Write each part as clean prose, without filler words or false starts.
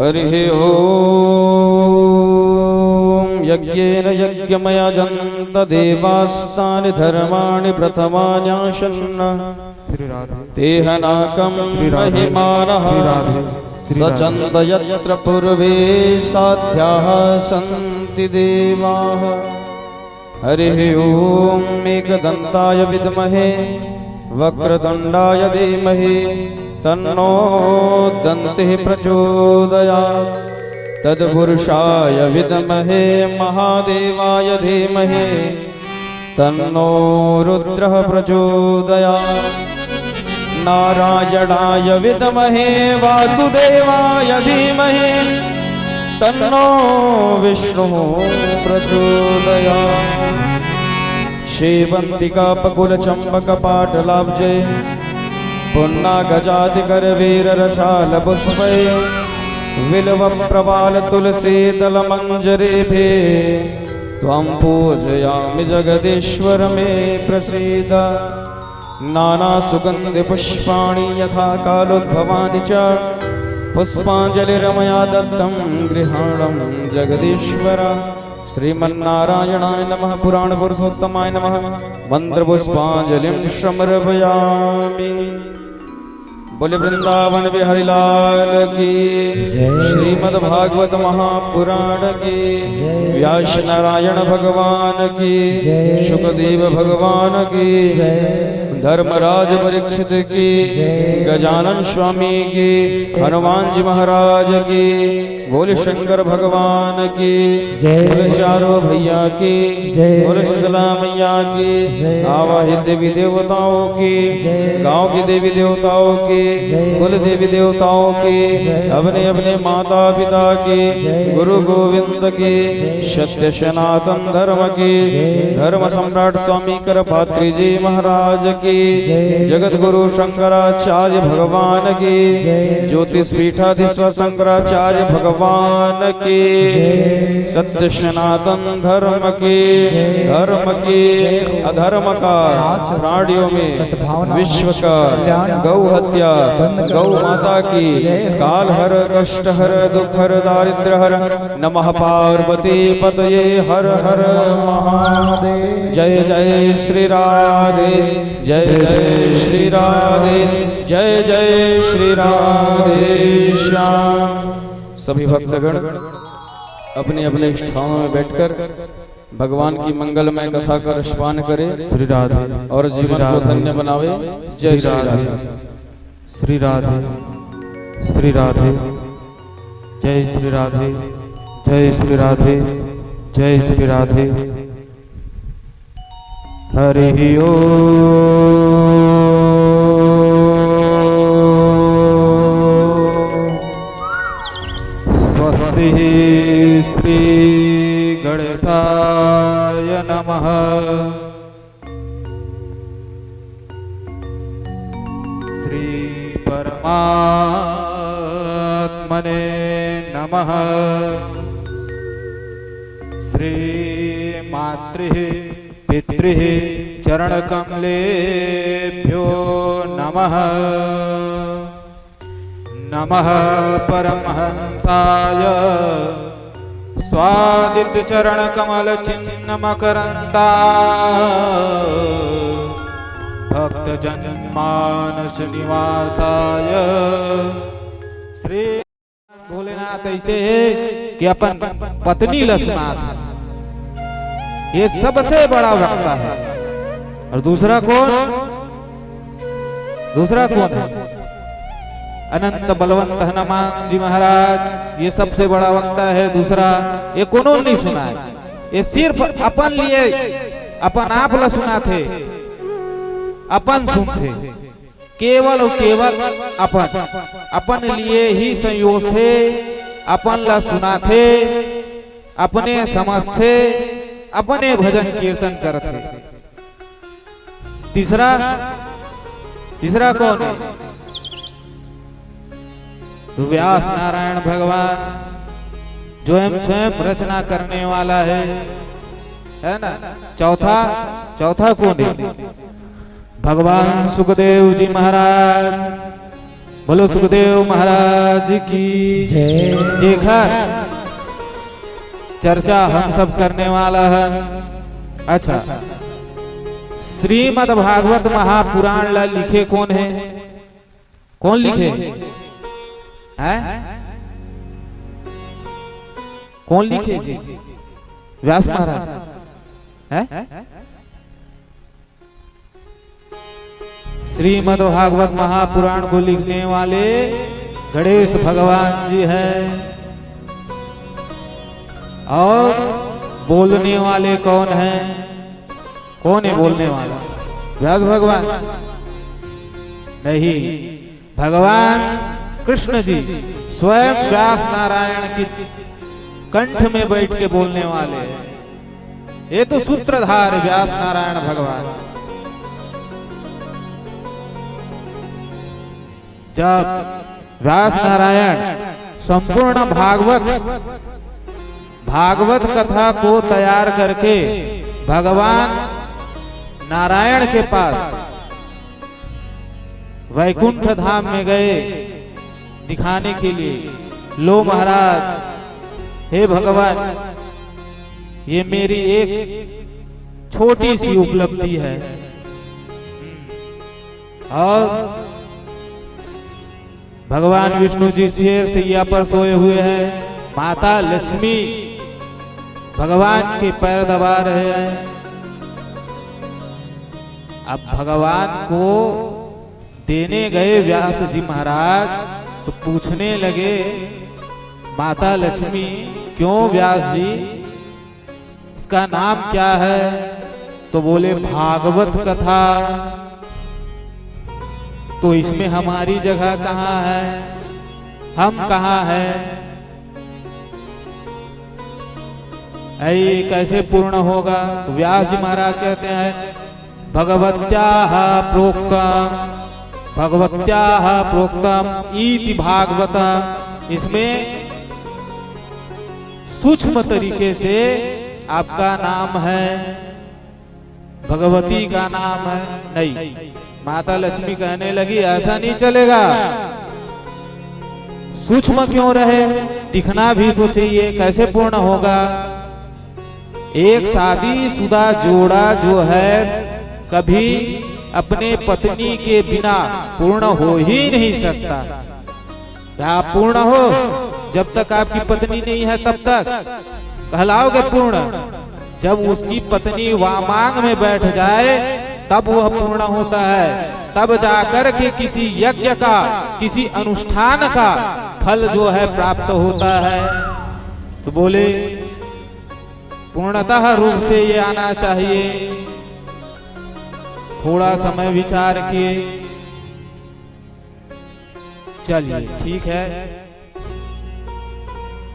हरिः ओम। यज्ञेन यज्ञमयजन्त देवास्तानि धर्माणि प्रथमान्याशन्न तेहनाकं महिमानः सचन्द यत्र पूर्वे साध्याः सन्ति देवाः। हरिः ओम। एकदन्ताय विद्महे वक्रतुण्डाय धीमहि तन्नो दन्तिः प्रचोदयात्। तत्पुरुषाय विद्महे महादेवाय धीमहि तन्नो रुद्रः प्रचोदयात्। नारायणाय विद्महे वासुदेवाय धीमहि तन्नो विष्णुः प्रचोदयात्। शेवंतिका पकुल चंपक पाटलाब्जे पुन्नागजातिकर वीर रसाल पुष्पे विलव प्रवाल तुलसी दल मंजरेभे त्वं पूजयामि जगदीश्वर मे प्रसीद। नाना सुगंधि पुष्पाणि यथा कालोद्भवानि च पुष्पांजलिर्मया दत्तं गृहाणं जगदीश्वर। श्रीमन्नारायणाय नमः पुराण पुरुषोत्तमाय नमः मंत्र पुष्पांजलिं समर्पयामि। बोले वृंदावन बिहारी लाल की श्रीमद् भागवत महापुराण की व्यास नारायण भगवान की शुकदेव भगवान की धर्मराज परीक्षित की गजानन स्वामी की हनुमान जी महाराज की बोले शंकर भगवान की बोले चारों भैया की बोले शीतला मैया की आवाहित देवी देवताओं की गांव की देवी देवताओं की कुल देवी देवताओं की अपने अपने माता पिता की गुरु गोविंद की सत्य सनातन धर्म की धर्म सम्राट स्वामी करपात्री जी महाराज की जगत गुरु शंकराचार्य भगवान की ज्योतिष पीठाधीश्वर शंकराचार्य भगवान की सत्य सनातन धर्म की अधर्म का प्राणियों में विश्व का गौ हत्या गौ माता की काल हर कष्ट हर दुख हर दारिद्र हर नमः पार्वती पतये हर हर महादेव। जय जय श्री राधे जय जय श्री राधे जय जय श्री राधे श्याम। सभी भक्तगण अपने अपने स्थानों में बैठकर भगवान की मंगलमय कथा का रसपान करे श्री राधे और जीवन को धन्य बनावे। जय श्री राधे श्री राधे श्री राधे जय श्री राधे जय श्री राधे जय श्री राधे। हरि स्वस्ति श्री गणेशाय नमः। श्री परमात्मने नमः। श्री मातृ पितृ चरण कमलेभ्यो नमः। नमः परमहंसाय स्वादित चरण कमल चिन्ह मकरंदा भक्त जन मानस निवासाय। श्री भोलेनाथ ऐसे है कि अपन पत्नी लक्ष्मण ये सबसे बड़ा वक्ता है। और दूसरा कौन है? अनंत बलवंत हनुमान जी महाराज ये सबसे बड़ा वक्ता है। दूसरा ये कोनो नहीं सुना है, ये सिर्फ अपन लिए अपन आप ला सुना थे, अपन सुनते केवल और केवल अपन लिए ही संयोग थे, अपन ला सुना थे, अपने समझते, अपने भजन कीर्तन करते। तीसरा कौन है? तो व्यास नारायण भगवान जो स्वयं रचना करने वाला है ना। चौथा कौन है? भगवान सुखदेव जी महाराज बोलो सुखदेव महाराज की जय। जे घर चर्चा हम सब करने वाला है। अच्छा, श्रीमद् भागवत महापुराण ला लिखे कौन है? कौन लिखे हैं? कौन लिखे जी? व्यास महाराज हैं? श्रीमद् भागवत महापुराण को लिखने वाले गणेश भगवान जी हैं। और बोलने वाले कौन हैं? कौन है बोलने वाला? व्यास भगवान नहीं, भगवान कृष्ण जी स्वयं व्यास नारायण की कंठ में बैठ के बोलने वाले हैं। ये तो सूत्रधार व्यास नारायण भगवान। जब व्यास नारायण संपूर्ण भागवत कथा को तैयार करके भगवान नारायण के पास वैकुंठ धाम में गए दिखाने के लिए, लो महाराज, हे भगवान, ये मेरी एक छोटी सी उपलब्धि है। और भगवान विष्णु जी शेर सैया पर सोए हुए हैं। माता लक्ष्मी भगवान के पैर दबा रहे हैं। अब भगवान को देने गए व्यास जी महाराज तो पूछने लगे, माता लक्ष्मी, क्यों व्यास जी, इसका नाम क्या है? तो बोले भागवत कथा। तो इसमें हमारी जगह कहाँ है? हम कहाँ हैं? ऐ कैसे पूर्ण होगा? तो व्यास जी महाराज कहते हैं, भगवत्याः प्रोक्तम इति भागवतम। इसमें सूक्ष्म तरीके से आपका नाम है, भगवती का नाम है। नहीं, माता लक्ष्मी कहने लगी, ऐसा नहीं चलेगा। सूक्ष्म क्यों रहे? दिखना भी तो चाहिए, कैसे पूर्ण होगा? एक शादीशुदा जोड़ा जो है कभी अपने पत्नी के बिना पूर्ण हो ही नहीं सकता। क्या आप पूर्ण हो? जब तक आपकी पत्नी नहीं है तब तक कहलाओगे पूर्ण। जब उसकी पत्नी वामांग में बैठ जाए तब वह पूर्ण होता है। तब जाकर के किसी यज्ञ का, किसी अनुष्ठान का फल जो है प्राप्त होता है। तो बोले पूर्णतः रूप से ये आना चाहिए। थोड़ा समय विचार किए, चलिए ठीक है।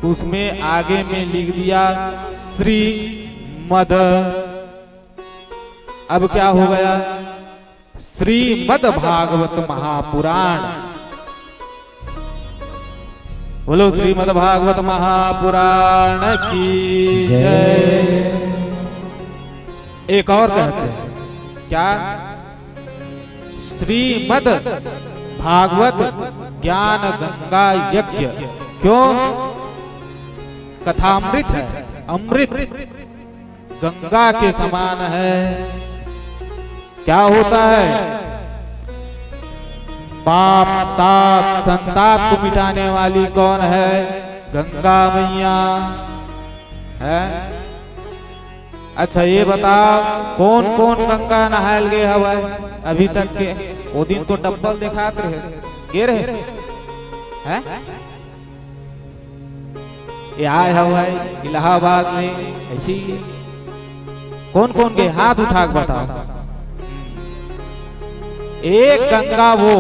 उसमें आगे में लिख दिया श्रीमद्। अब क्या हो गया? श्रीमद् भागवत महापुराण। बोलो श्रीमद् भागवत महापुराण की जय। एक और कहते हैं, क्या? श्रीमद् भागवत ज्ञान गंगा यज्ञ। क्यों? कथामृत है, अमृत गंगा के समान है। क्या होता है? पाप ताप संताप को मिटाने वाली कौन है? गंगा मैया है। अच्छा ये बताओ, कौन कौन गंगा नहायल गए हवाए अभी तक के? वो दिन तो डब्बल दिखाते रहे, गे रहे हैं? ये आए हवाए इलाहाबाद में ऐसी। कौन कौन गए? हाथ उठा के बताओ। एक गंगा वो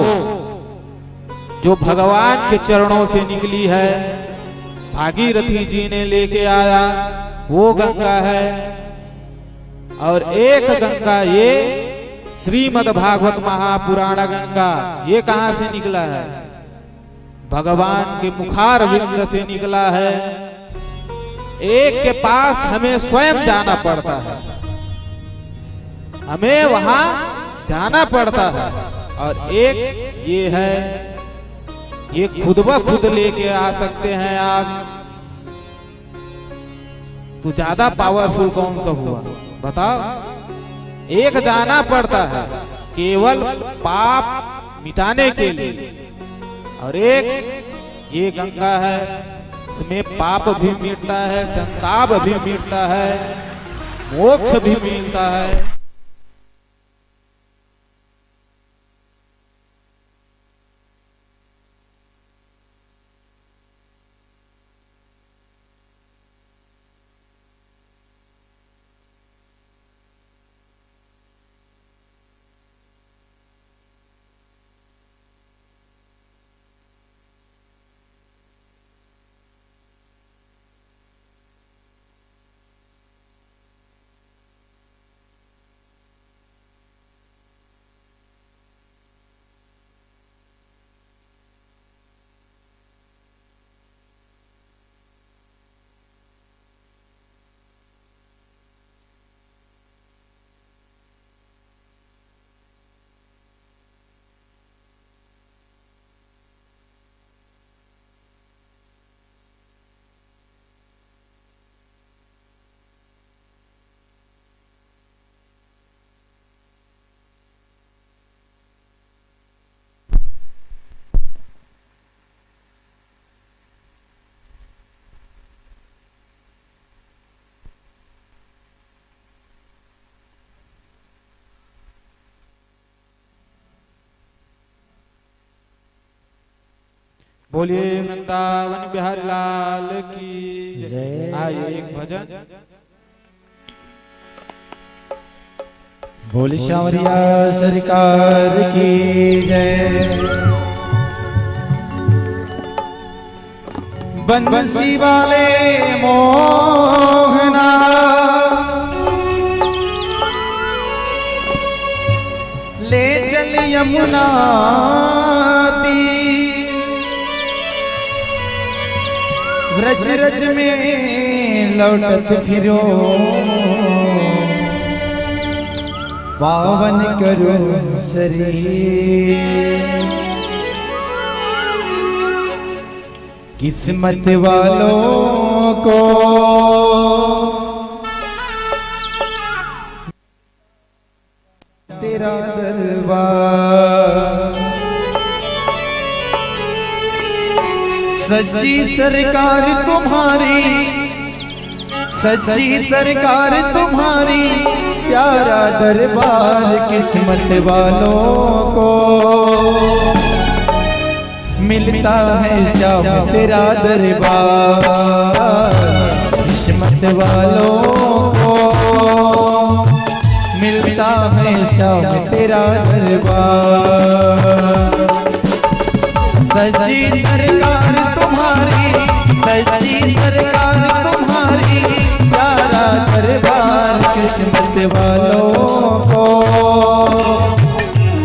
जो भगवान के चरणों से निकली है, भागीरथी जी ने लेके आया, वो गंगा है। और एक गंगा ये श्रीमद् भागवत महापुराण गंगा, ये कहां से निकला है? भगवान के मुखार विंद से निकला है। एक के पास हमें स्वयं जाना पड़ता है, हमें वहां जाना पड़ता है। और एक ये है ये खुद ब खुद लेके आ सकते हैं आप, तो ज्यादा पावरफुल कौन सा हुआ बताओ। एक जाना पड़ता है केवल पाप मिटाने के लिए, और एक ये गंगा है, इसमें पाप भी मिटता है, संताप भी मिटता है, मोक्ष भी मिलता है। बोलिए वृंदावन बिहारी लाल की जय। आइए एक भजन। बोल श्यामरिया सरकार की जय। बंसी वाले मोहना ले चल यमुना व्रज रज में लौटत फिरो, पावन करो शरीर। किस्मत वालों को तेरा दरबार, सच्ची सरकार तुम्हारी, सच्ची सरकार तुम्हारी, प्यारा दरबार। किस्मत वालों को मिलता है श्याम तेरा दरबार। किस्मत वालों को मिलता है श्याम तेरा दरबार। सच्ची सरकार तुम्हारी, सच्ची सरकार तुम्हारी, प्यारा दरबार। किस्मत वालों को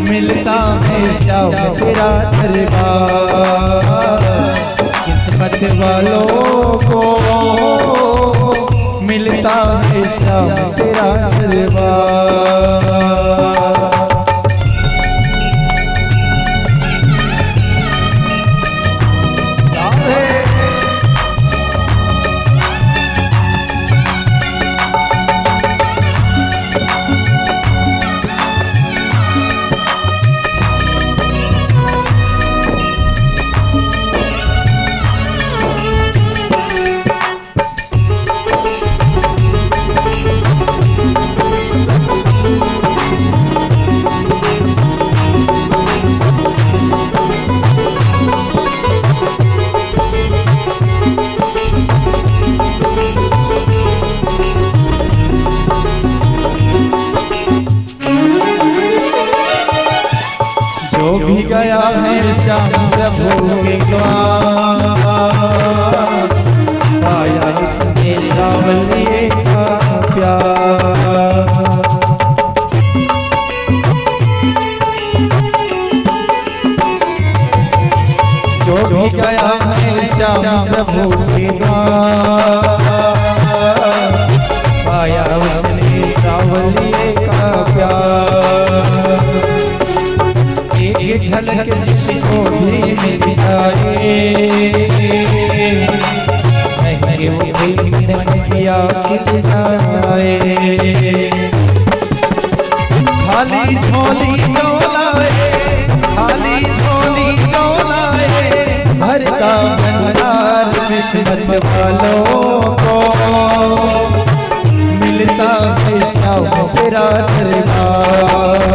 मिलता है श्याम तेरा दरबार। किस्मत वालों को मिलता है श्याम तेरा दरबार। जो भी गया है श्याम प्रभु के द्वार, पाया उसने सावलिए का प्यार। जो भी गया है श्याम प्रभु के द्वार, पाया उसने सावलिए का प्यार। एक झलक जिसको भी मिल जाए, महंगे वो दिल मन किया खिल जाए। खाली झोली चोलाए, खाली झोली चोलाए, भर का भंडार किस्मत वालों को मिलता है शाम तेरा दरबार,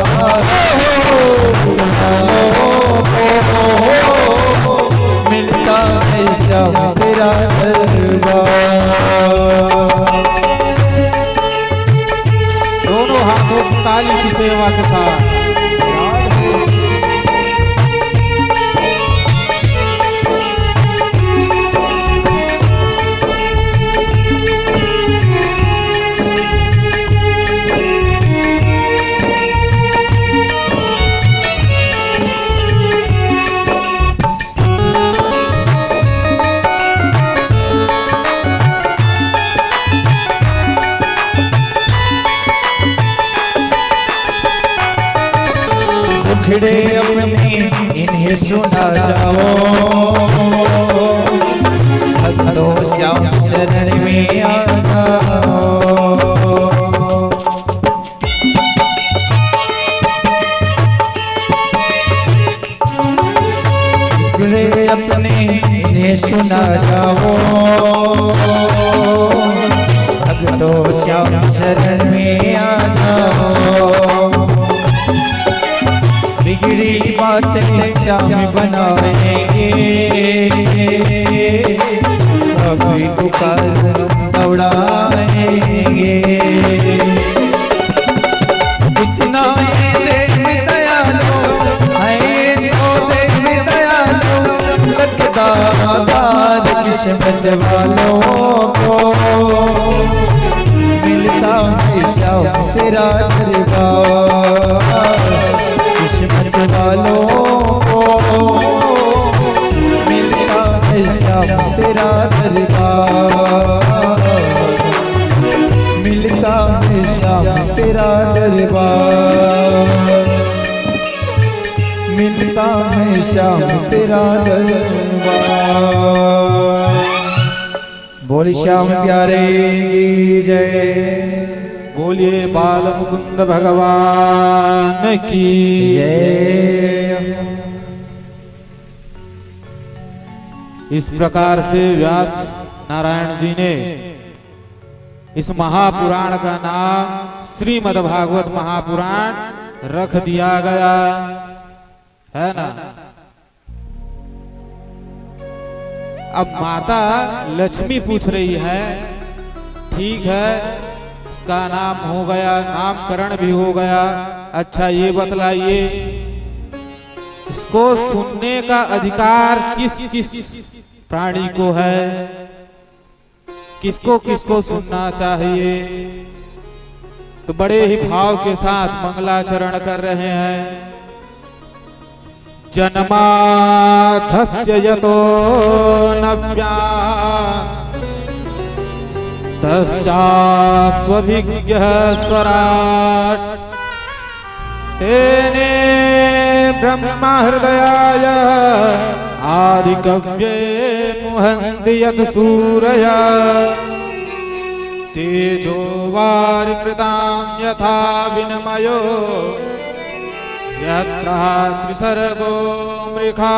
मिलता है शाम तेरा दरबार। दोनों हाथों की ताली की सेवा के साथ खिड़े अपने इन्हें सुना जाओ, भक्तों श्याम शरण में आ जाओ। खिड़े अपने इन्हें सुना जाओ, भक्तों श्याम शरण में आ जाओ। बिगड़ी बात श्याम बनाएंगे, कभी पुकार दौड़ाएंगे। इतना ये देख में दयालु है, तो देख में दयालु लगदार किस्मत वालों को मिलता है श्याम तेरा दरबार, किस्मत वालों को मिलता है श्याम तेरा दरबार, मिलता है श्याम तेरा दरबार, मिलता है श्याम तेरा दरबार। बोल श्याम प्यारे की जय। बोलिए बाल मुकुंद भगवान की जय। इस प्रकार से व्यास नारायण जी ने इस महापुराण का नाम श्रीमद् भागवत महापुराण रख दिया गया है ना। अब माता लक्ष्मी पूछ रही है, ठीक है इसका नाम हो गया, नामकरण भी हो गया, अच्छा ये बतलाइए इसको सुनने का अधिकार किस किस प्राणी को है, किसको किसको सुनना चाहिए। तो बड़े ही भाव के साथ मंगलाचरण कर रहे हैं। जन्माधस्य यतो नव्यान् तस्यास्वभिज्ञः स्वराट् तेने ब्रह्मा हृदयाय आदिकव्ये मुहन्ति यत् सूरया तेजो वारिमृतां यथा विनिमयो यत्र त्रिसर्गो मृषा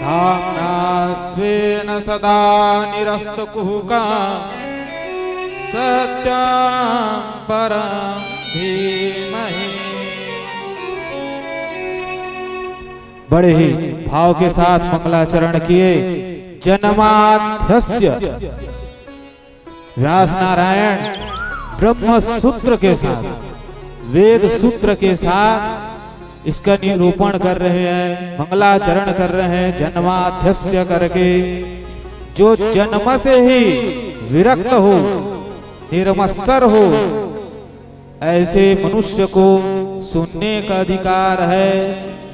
धाम्ना स्वेन सदा निरस्तकुहका सत्यं परं धीमहि। बड़े ही भाव के साथ मंगलाचरण किए। जन्माध्यस्य व्यास नारायण ब्रह्म सूत्र के साथ, वेद सूत्र के साथ इसका निरूपण कर रहे हैं, मंगलाचरण कर रहे हैं। जन्माध्यस्य करके जो जन्म से ही विरक्त हो, निर्मत्सर हो, ऐसे मनुष्य को सुनने का अधिकार है।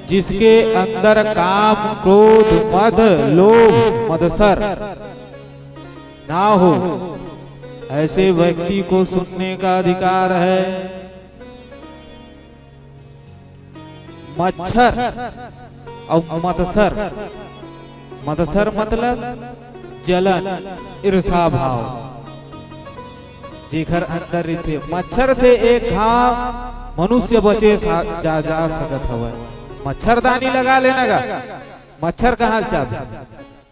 जिसके अंदर काम, क्रोध, मद, लोभ, मत्सर ना हो, ऐसे व्यक्ति को सुनने का अधिकार है। मच्छर और मत्सर, मत्सर मतलब जलन, ईर्षा भाव, जेकर अंदर थे। मच्छर से एक घाव मनुष्य बचे जा सकत हवे। मच्छरदानी लगा लेना गा, मच्छर कहाँ चाप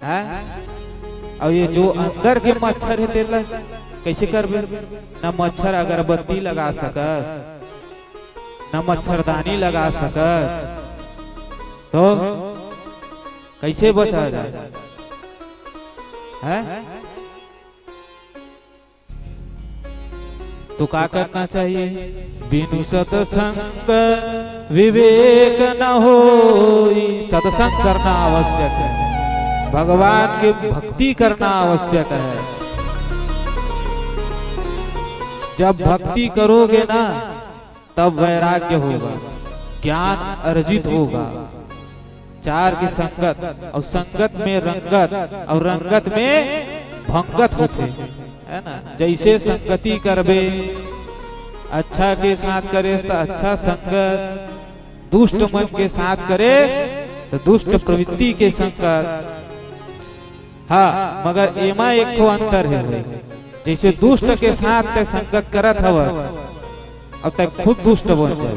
है। और ये जो अंदर के मच्छर है तेला कैसे करबे? न मच्छर अगरबत्ती लगा सकस, न मच्छरदानी लगा सकस, तो कैसे बचा जाए है? तो क्या करना चाहिए? बिनु सत्संग विवेक न होई। सत्संग करना आवश्यक है, भगवान की भक्ति करना आवश्यक है। जब भक्ति करोगे ना तब वैराग्य होगा, ज्ञान अर्जित होगा। चार की संगत, और संगत में रंगत, और रंगत में भंगत होते है ना। जैसे संगति करबे, अच्छा के साथ करे तो अच्छा संगत, दुष्ट मन के साथ करे तो दुष्ट प्रवृत्ति के संगत। हाँ, मगर एमा एक तो अंतर है। जैसे दुष्ट के साथ ते संगत करत हवस अब तक खुद दुष्ट बन जाए,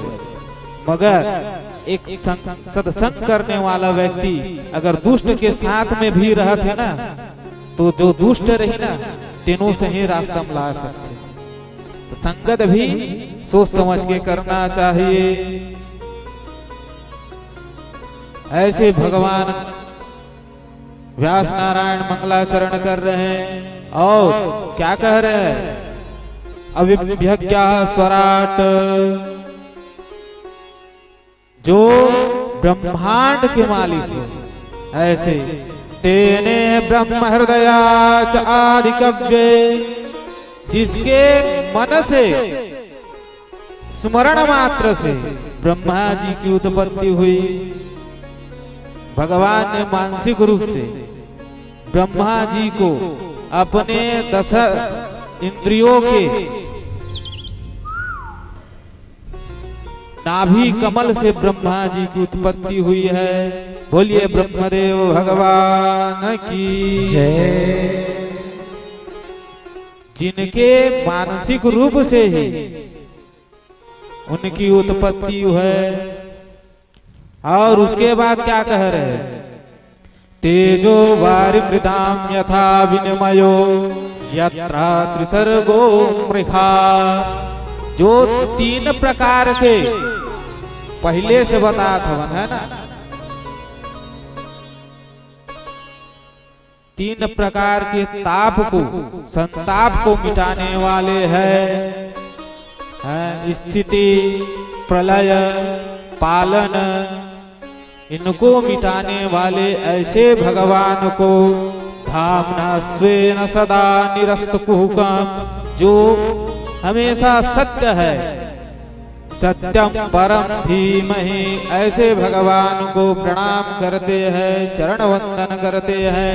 मगर एक सत्संग करने वाला व्यक्ति अगर दुष्ट के साथ में भी रहत है ना, तो जो दुष्ट रही ना तीनों से ही रास्ता में ला सकते। तो संगत भी सोच समझ के करना चाहिए। ऐसे भगवान व्यास नारायण मंगलाचरण कर रहे हैं और क्या कह रहे हैं? अविभ्यज्ञा स्वराट, जो ब्रह्मांड के मालिक है। ऐसे तेने ब्रह्म हृदया च आदिकव्ये, जिसके मन से स्मरण मात्र से ब्रह्मा जी की उत्पत्ति हुई। भगवान ने मानसिक रूप से ब्रह्मा जी को अपने 10 इंद्रियों के नाभि कमल से ब्रह्मा जी की उत्पत्ति हुई है। बोलिए ब्रह्मदेव भगवान की जय। जिनके मानसिक रूप से ही उनकी उत्पत्ति है। और उसके बाद क्या कह रहे हैं? तेजो वारिमृदाम यथा विनिमयो यत्रा त्रिसर्गो मृखा, जो 3 प्रकार के पहले से बता था है ना, 3 प्रकार के ताप को, संताप को मिटाने वाले हैं। स्थिति, प्रलय, पालन, इनको मिटाने वाले ऐसे भगवान को धामना स्वेन सदा निरस्तकुहकम, जो हमेशा सत्य है, सत्यम परम धीमहि, ऐसे भगवान को प्रणाम करते हैं, चरण वंदन करते हैं।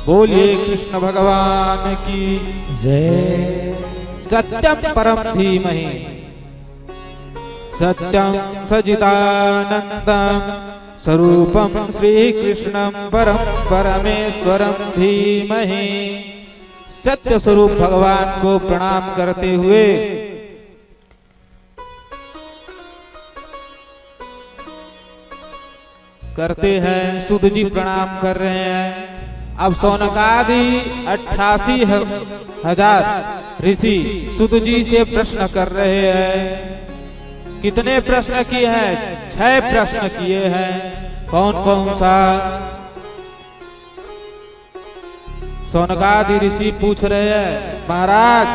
बोलिए कृष्ण भगवान की जय। सत्यम परम धीमहि, सत्यम सच्चिदानंदम स्वरूपम श्री कृष्णम परम परमेश्वरम धीमहि। सत्य स्वरूप भगवान को प्रणाम करते हुए करते हैं। सुध जी प्रणाम कर रहे हैं। अब सौनकादि 88,000 ऋषि सुध जी से प्रश्न कर रहे हैं। कितने प्रश्न किए हैं? 6 प्रश्न किए हैं। कौन कौन सा? सौनकादि ऋषि पूछ रहे हैं, महाराज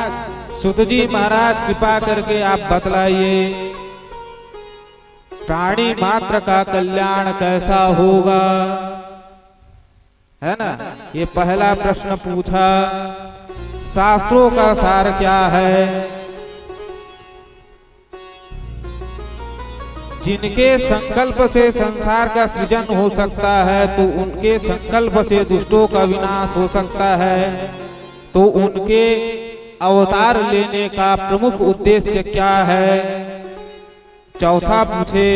सुत जी महाराज कृपा करके आप बतलाइए, प्राणी मात्र का कल्याण कैसा होगा, है ना। ये पहला प्रश्न पूछा। शास्त्रों का सार क्या है? जिनके संकल्प से संसार का सृजन हो सकता है, तो उनके संकल्प से दुष्टों का विनाश हो सकता है, तो उनके अवतार लेने का प्रमुख उद्देश्य क्या है? चौथा पूछे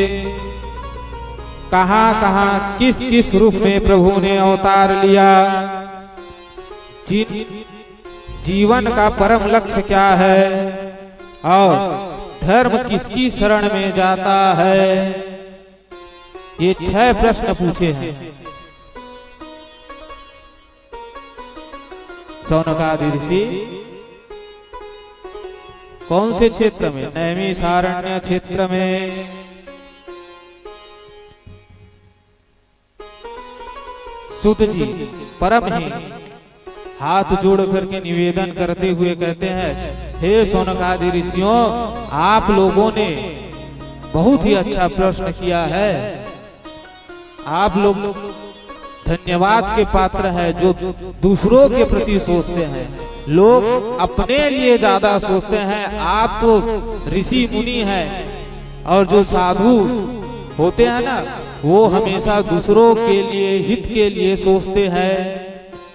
कहां कहां किस किस रूप में प्रभु ने अवतार लिया, जीवन का परम लक्ष्य क्या है और धर्म किसकी शरण में जाता है, ये 6 प्रश्न पूछे हैं। शौनकादि ऋषि कौन से क्षेत्र में? नैमिषारण्य क्षेत्र में। सूत जी परम ही हाथ जोड़ करके निवेदन करते हुए कहते हैं, हे शौनकादि ऋषियों, आप लोगों ने बहुत ही अच्छा प्रश्न किया है। आप लोग धन्यवाद के पात्र है जो दूसरों के प्रति सोचते हैं। लोग अपने लिए ज्यादा सोचते हैं, आप तो ऋषि मुनि हैं और जो साधु होते हैं ना, वो हमेशा दूसरों के लिए, हित के लिए सोचते हैं।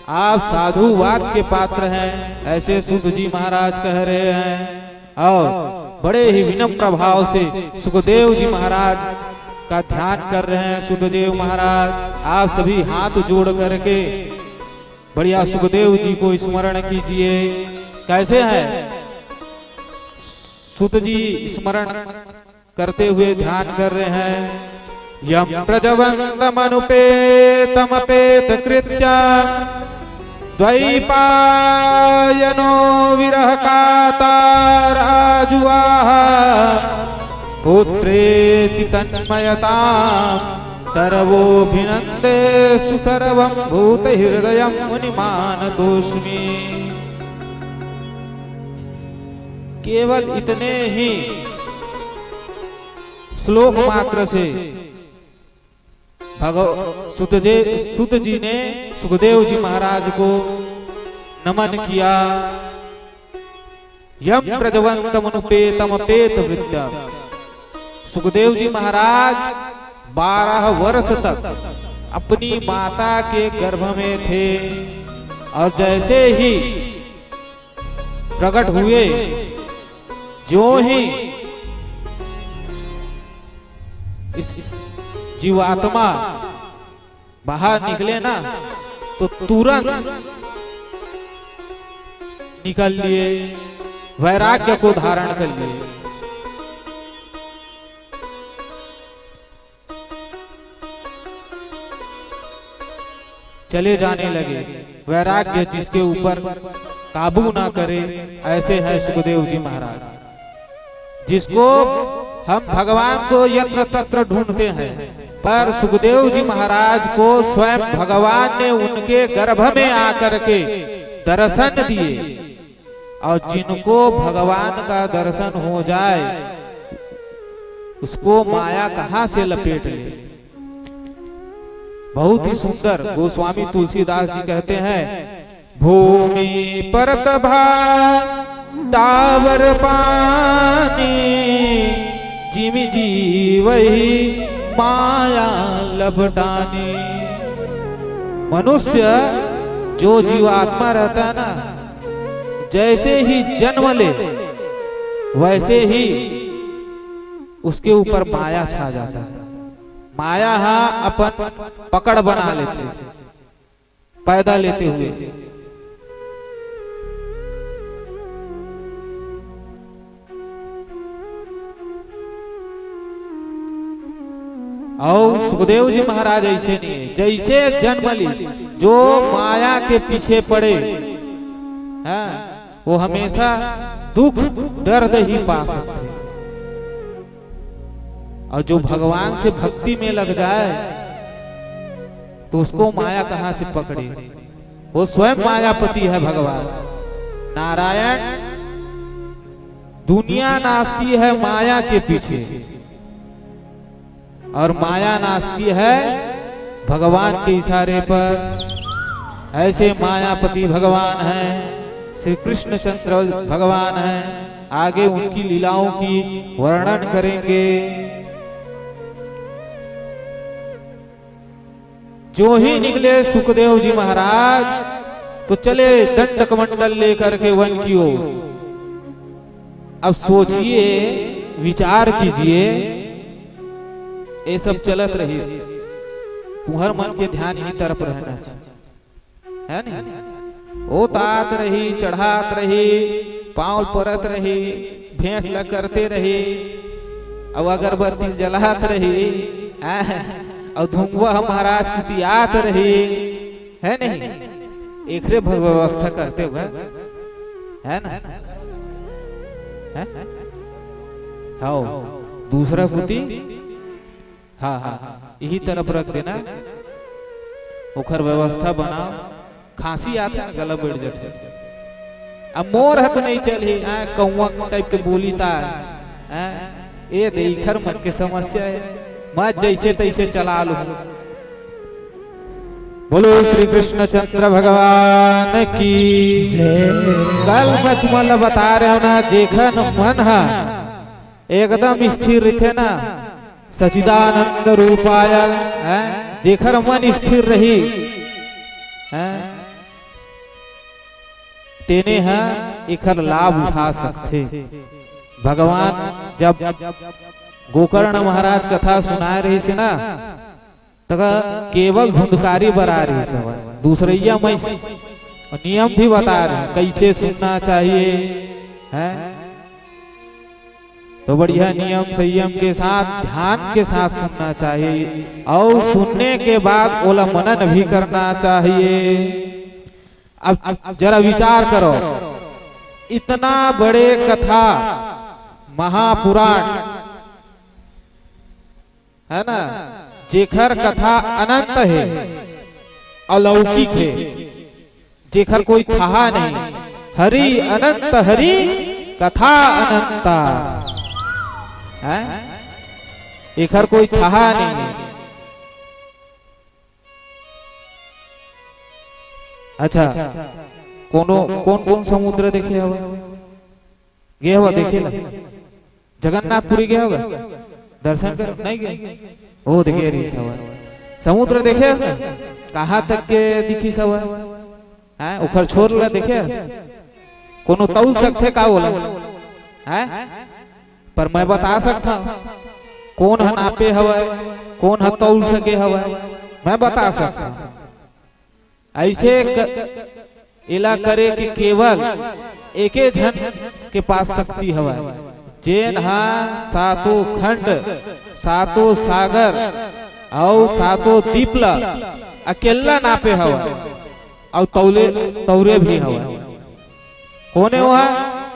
आप साधुवाद के पात्र हैं, ऐसे सूत जी महाराज कह रहे हैं। और बड़े ही विनम्र भाव से सुखदेव जी महाराज का ध्यान कर रहे हैं। सुखदेव महाराज आप सभी हाथ जोड़ करके बढ़िया सुखदेव जी को स्मरण कीजिए। कैसे हैं सुत जी? स्मरण करते हुए ध्यान कर रहे हैं। यम प्रजवंतमनुपेतमपेत कृत्या द्वैपायनो विरह काताराजुआः पुत्रेति तन्मयतां सर्वोऽभिनन्देस्तु सर्वं भूतहृदयं मुनिमानतोऽस्मि। केवल इतने ही श्लोक मात्र से सुत जी ने सुखदेव जी महाराज को नमन किया। यम प्रजवंतमनुपेतमपेत वृत्या। सुखदेव जी महाराज 12 वर्ष तक अपनी माता के गर्भ में थे और जैसे ही प्रकट हुए, जो ही इस जीवात्मा बाहर निकले ना, तो तुरंत निकल लिए, वैराग्य को धारण कर लिए। चले जाने लगे। वैराग्य जिसके ऊपर काबू ना करे, ऐसे है सुखदेव जी महाराज, जिसको हम भगवान को यत्र तत्र ढूंढते हैं, पर सुखदेव जी महाराज को स्वयं भगवान ने उनके गर्भ में आकर के दर्शन दिए। और जिनको भगवान का दर्शन हो जाए, उसको माया कहां से लपेट ले। बहुत ही सुंदर गोस्वामी तुलसीदास जी कहते हैं, भूमि परत डावर पानी जिमि जीवहि माया लपटानी। मनुष्य जो जीवात्मा रहता है ना, जैसे ही जन्म ले वैसे ही उसके ऊपर माया छा जाता है। माया अपन पकड़ बना लेते, पैदा लेते हुए। और सुखदेव जी महाराज ऐसे नहीं है, जैसे जन्म ली जो माया के पीछे पड़े, हाँ, वो हमेशा दुख दर्द ही पा सकते। और जो भगवान से भक्ति में लग जाए तो उसको माया कहां से पकड़े। वो स्वयं मायापति है भगवान नारायण। दुनिया नाचती है माया के पीछे और माया नाचती है भगवान के इशारे पर। ऐसे मायापति भगवान हैं, श्री कृष्णचंद्र भगवान हैं। आगे उनकी लीलाओं की वर्णन करेंगे। जो ही निकले सुखदेव जी महाराज तो चले दंड कमंडल लेकर के वन की ओर। अब सोचिए, विचार कीजिए ये सब चलत रही, तुम्हार मन के ध्यान यही तरफ रहना चाहिए, है नहीं? ओ तात रही, चढ़ात रही, पाँव परत रही, भेंट ल करते रही, और अगरबत्ती जलात रही, और धुमुआ महाराज कुतियात रही, है नहीं? एकरे व्यवस्था करते हुए, है ना? हाँ, दूसरा कुती, हाँ हाँ यही तरफ रख देना, ओखर व्यवस्था बनाओ। खांसी आते ना गला बैठ जाते, अब मोर है तो नहीं चली, कौवा टाइप के बोली ता ये देखर मन के समस्या है, मत जैसे तैसे चला लो। बोलो श्री कृष्ण चंद्र भगवान की जय। कल मैं तुम्हारा बता रहा हूँ ना, जेखन मन है एकदम स्थिर रहते ना, सचिदानंद रूपाय, जेखर मन स्थिर रही तेने है एखर लाभ उठा सकते। भगवान जब गोकर्ण महाराज कथा सुना रही से ना, तब केवल धुंधकारी बरा रही सब, दूसरैया मैं नियम भी बता रहे कैसे सुनना चाहिए, है तो बढ़िया नियम संयम के साथ ध्यान के साथ सुनना चाहिए, और सुनने के बाद ओला मनन भी करना चाहिए। अब जरा विचार करो, इतना बड़े कथा महापुराण है ना, जेखर कथा अनंत है, अलौकिक है, जेखर कोई था नहीं, हरि अनंत हरि कथा अनंता है, एखर कोई था नहीं। अच्छा, कौन कौन समुद्र देखे होगा? गए होगा देखे ला? जगन्नाथपुरी गए होगा दर्शन कर? नहीं गए? ओ देखे रही सब समुद्र देखे, कहाँ तक के दिखी सब है, उखर छोर ला देखे, कोनो तौल सकते का बोला है? पर मैं बता सकता कौन है नापे हवा, कौन है तौल सके हवा, मैं बता सकता। ऐसे इला करे कि केवल एके जन के पास शक्ति हवा, जेन हा सातों खंड, सातों सागर और सातों दीपला अकेला नापे हवा, और तौरे भी हवा। कोने हुआ?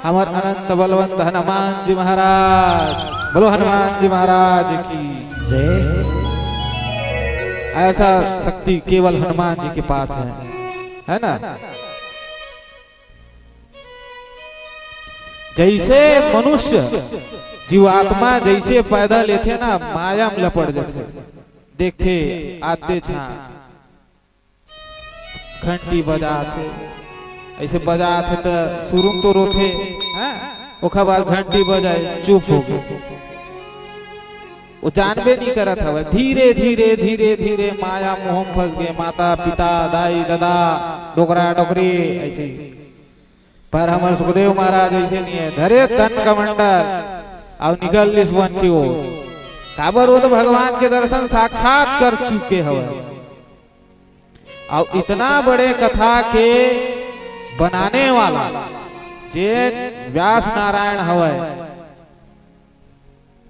हमार अनंत बलवंत हनुमान जी महाराज। बोलो हनुमान जी महाराज की जय। ऐसा शक्ति केवल हनुमान जी के पास है ना? जैसे मनुष्य जीवात्मा जैसे पैदा लेते ना, माया में लपट जाते, देखते आते घंटी बजाते, ऐसे बजाते तो शुरू तो रोते, ओखा बाद घंटी बजाए चुप हो गए, वो जानबे नहीं करत हवा, धीरे धीरे धीरे धीरे माया मोह में फंस गए, माता पिता दाई दादा डोकरा डोकरी ऐसे। पर हमारे सुखदेव महाराज ऐसे नहीं है, धरे तन कमंडल और निकल इस वन की ओर, काबर वो तो भगवान के दर्शन साक्षात कर चुके हवा, और इतना बड़े कथा के बनाने वाला जे व्यास नारायण हवा,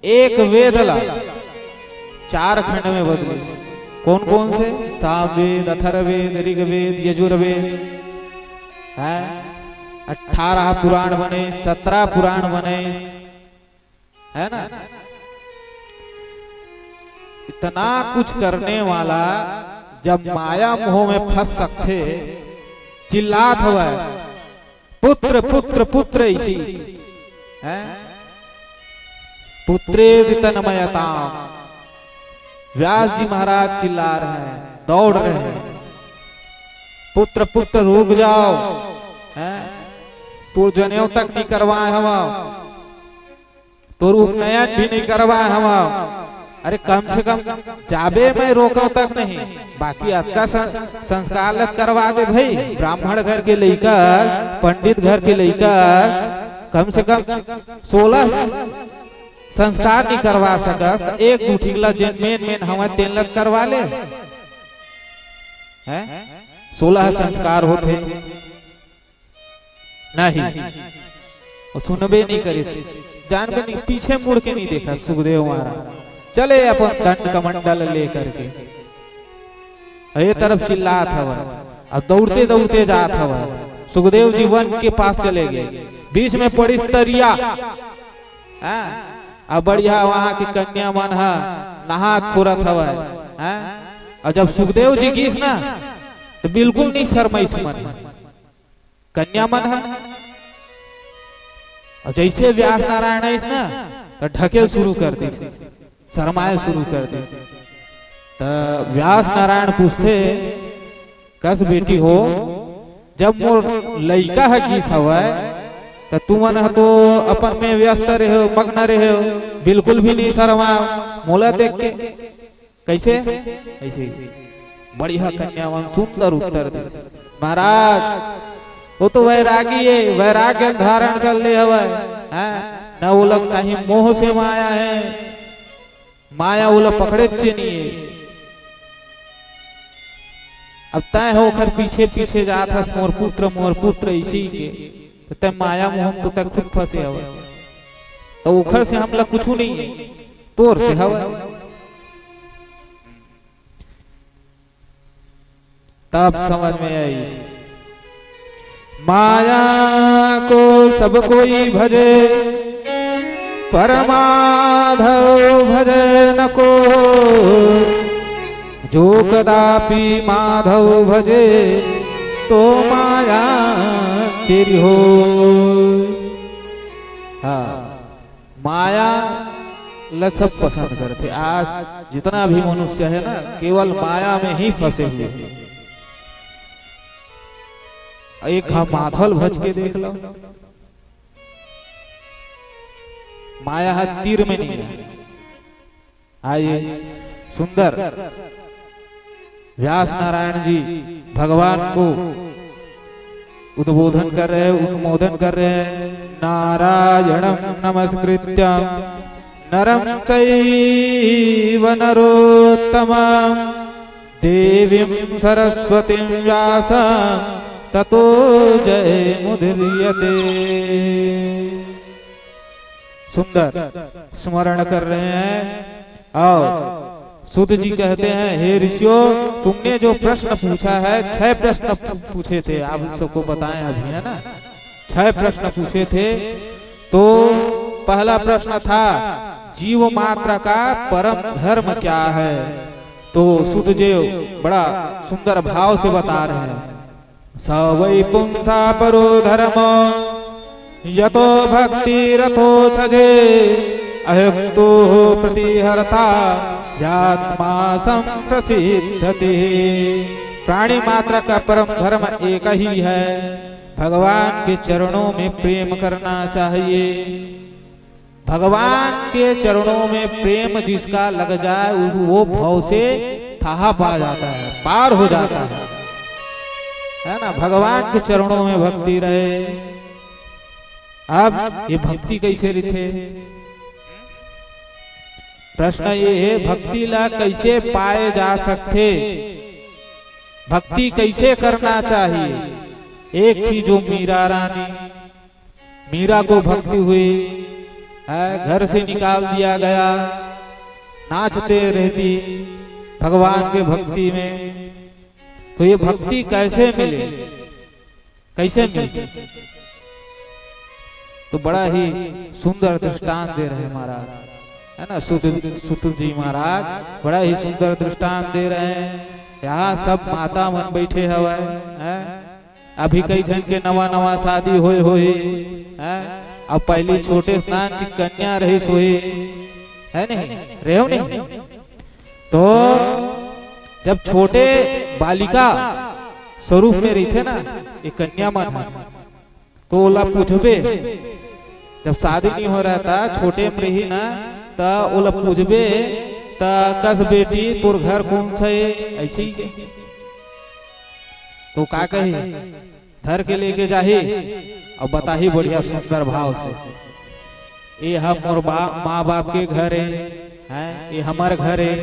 एक वेद ला 4 खंड में बदले। कौन कौन से? सामवेद, अथर्ववेद, ऋग्वेद, यजुर्वेद, 18 पुराण बने, 17 पुराण बने, है ना? इतना कुछ करने वाला जब माया मोह में फंस सकते, चिल्लात हुआ पुत्र पुत्र पुत्र, इसी है पुत्रेति तन्मयताम्। व्यास जी महाराज चिल्ला रहे हैं, दौड़ रहे हैं, पुत्र पुत्र रुक जाओ, तो जनेऊ तक नहीं करवाए हम, तो उपनयन भी नहीं करवाए हम। अरे कम से कम जाबे मैं रोका तक नहीं, बाकी आपका संस्कार करवा दे भाई। ब्राह्मण घर के लेकर, पंडित घर के लेकर, कम से कम संस्कार नहीं करवा सकस तो एक दू ठिकला जेन मेन मेन हमें तेलत करवा ले हैं 16 संस्कार होते नहीं वो सुनबे नहीं करे जान के नहीं पीछे मुड़ के नहीं देखा सुखदेव महाराज चले अपन दंड कमंडल लेकर के ये तरफ चिल्लात हवा अब दौड़ते दौड़ते जात हवा सुखदेव जी वन के पास चले गए बीच में पड़ी स्तरिया अब बढ़िया वहां की कन्या मन है नहा खुरत हवा और जब सुखदेव जी गीस ना तो बिल्कुल नहीं शर्माइस मन कन्या मन है और जैसे व्यास नारायण है ना तो ढकेल शुरू कर दी शर्माए शुरू कर दी तो व्यास नारायण पूछते कस बेटी हो जब मोर लइका है गीस हवा तो तुमन तो अपन में व्यस्त रहे हो मग्न रहे हो बिल्कुल भी नहीं शर्मा मोला देख के कैसे ऐसे बढ़िया कन्यावन सुंदर उत्तर दे महाराज वो तो वैरागी है वैराग्य धारण कर ले हवा न वो लोग कहीं मोह से माया है माया वो लोग पकड़े नहीं है अब तय होकर पीछे पीछे जाता मोर पुत्र इसी के तो तय माया मोह तो तय खुद फंसे हवा तो उखर से हम लोग कुछ नहीं है तोर से हवा तब समझ में आई माया को सब कोई भजे परमाधव भजे न को जो कदापि माधव भजे तो माया चिर हो हाँ माया ल सब पसंद करते आज जितना भी मनुष्य है ना केवल माया में ही फंसे हुए एक हम माधल भज के देख लो माया है तीर में नहीं है आइए सुंदर व्यास नारायण जी भगवान को उद्बोधन कर रहे हैं उन्मोदन कर रहे हैं नारायणं नमस्कृत्य नरं चैव नरोत्तमं देवीं सरस्वतीं व्यासं ततो जय मुदीर्यते सुंदर स्मरण कर रहे हैं और सूत जी कहते हैं हे ऋषियों तुमने जो प्रश्न पूछा है 6 प्रश्न पूछे थे आप सबको बताएं अभी है ना 6 प्रश्न पूछे थे तो पहला प्रश्न था जीव मात्र का परम धर्म क्या है तो सूत जी बड़ा सुंदर भाव से बता रहे हैं स वै पुंसा परो धर्म यतो भक्ति रथो छजे अयुक्तो प्रतिहरता यात्मा संप्रसिद्धति प्राणी मात्र का परम धर्म एक ही है भगवान के चरणों में प्रेम करना चाहिए भगवान के चरणों में प्रेम जिसका लग जाए वो भव से थाहा पा जाता है पार हो जाता है ना भगवान के चरणों में भक्ति रहे अब ये भक्ति कैसे रिथे प्रश्न ये है भक्ति ला कैसे पाए जा सकते भक्ति कैसे करना चाहिए एक थी जो मीरा रानी मीरा को भक्ति हुई घर से निकाल दिया गया नाचते रहती भगवान के भक्ति में तो ये भक्ति कैसे मिले कैसे मिले तो बड़ा ही सुंदर दृष्टांत दे रहे महाराज है ना सुत जी महाराज बड़ा ही सुंदर दृष्टांत दे रहे हैं यहाँ सब माता मन बैठे हवा है अभी कई जन के नवा नवा शादी होए अब पहली छोटे स्नान ची कन्या रही सोई है नहीं रहो नहीं तो जब छोटे बालिका स्वरूप में रही थे ना ये कन्या मन तो ओला पूछबे जब शादी नहीं हो रहा था छोटे में रही ना तो ओला पूछबे ता कस बेटी तोर घर कौन सा है ऐसे ही तो का कहे धर के लेके जाही और बता ही बढ़िया सुंदर भाव से ये हम मोर माँ बाप के घर है, ये हमार घर है,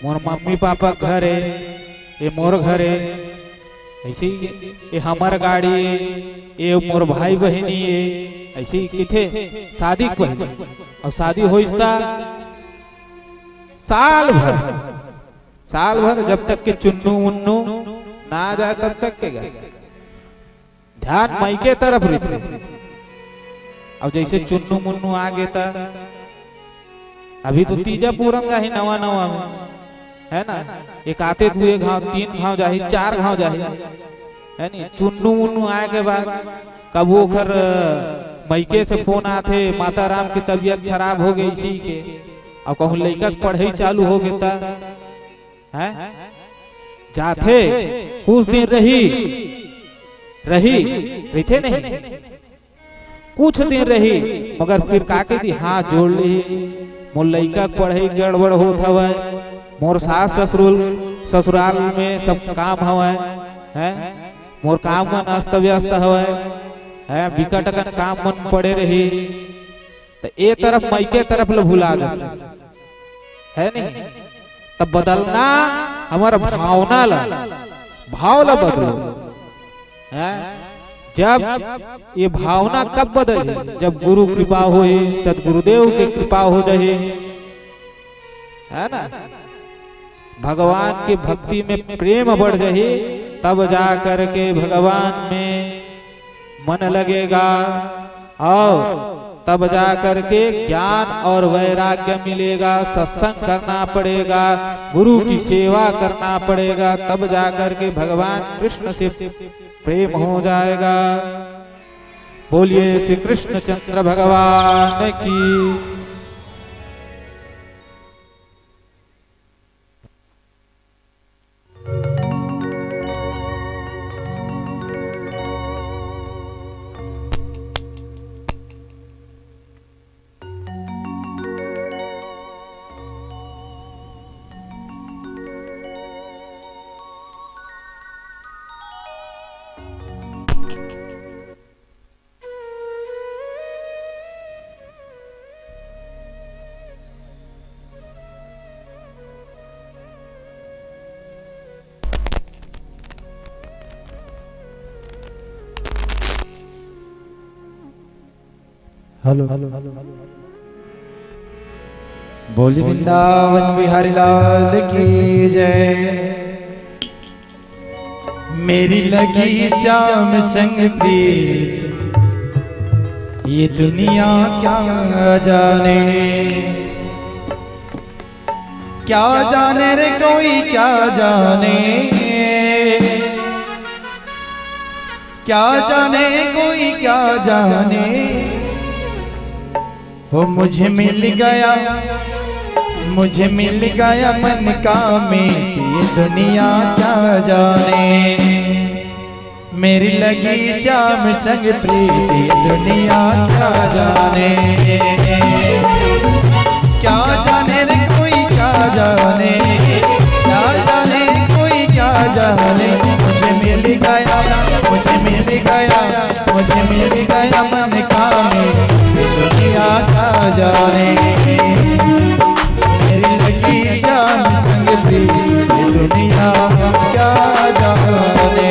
मोर मम्मी पापा घर है, ये मोर घर है। ऐसे ही ये हमार गाड़ी है, ये मोर भाई बहनी है। ऐसे ही किथे शादी पहले और शादी होइस्ता साल भर जब तक के चुन्नू मुन्नू ना आ जाए तब तक के गए ध्यान मई के तरफ रहते। अब जैसे चुन्नू मुन्नू आ गए था, अभी तो तीजा पूरंगा ही नवा नवा में है ना, एक आते 2 घाव 3 घाव जाही 4 घाव जाही है नी। चुन्नू मुन्नू आए के बाद कब वो घर मैके से फोन आते माता राम की तबीयत खराब हो गई इसी के, और कहूँ लड़का पढ़ाई चालू हो गया है, जाते कुछ दिन रहते नहीं, कुछ दिन रही मगर फिर काके दी हाथ जोड़ ली। मोर लड़का पढ़ाई गड़बड़ होत हवा, मोर सास ससुराल में सब काम हवा है, मोर काम मन अस्त व्यस्त हवा है, बिकटकन काम मन पड़े रही तो ए तरफ मई के तरफ ल भुला जाते है नहीं। तब बदलना हमारा भावना भाव ला बदलो है। जब ये भावना कब बदले, जब गुरु कृपा होए, सतगुरुदेव की कृपा हो जाए है ना, भगवान की भक्ति में प्रेम बढ़ जाए, तब जा करके भगवान में मन लगेगा और तब जा करके ज्ञान और वैराग्य मिलेगा। सत्संग करना पड़ेगा, गुरु की सेवा करना पड़ेगा, तब जा करके भगवान कृष्ण से प्रेम हो जाएगा। बोलिए श्री कृष्ण चंद्र भगवान की। हेलो बोली वृंदावन बिहारी लाल की जय। मेरी लगी श्याम संग प्रीत, ये दुनिया क्या जाने, क्या जाने रे कोई क्या जाने, क्या जाने कोई क्या जाने। हो मुझे मिल गया मन का मीत, ये दुनिया क्या जाने। मेरी लगी श्याम संग प्रीत, ये दुनिया क्या जाने, क्या जाने रे कोई क्या जाने, क्या जाने कोई क्या जाने। मुझे मिल गया मन का मीत, दुनिया क्या जाने। मेरी लगी श्याम संग प्रीत, दुनिया क्या जाने।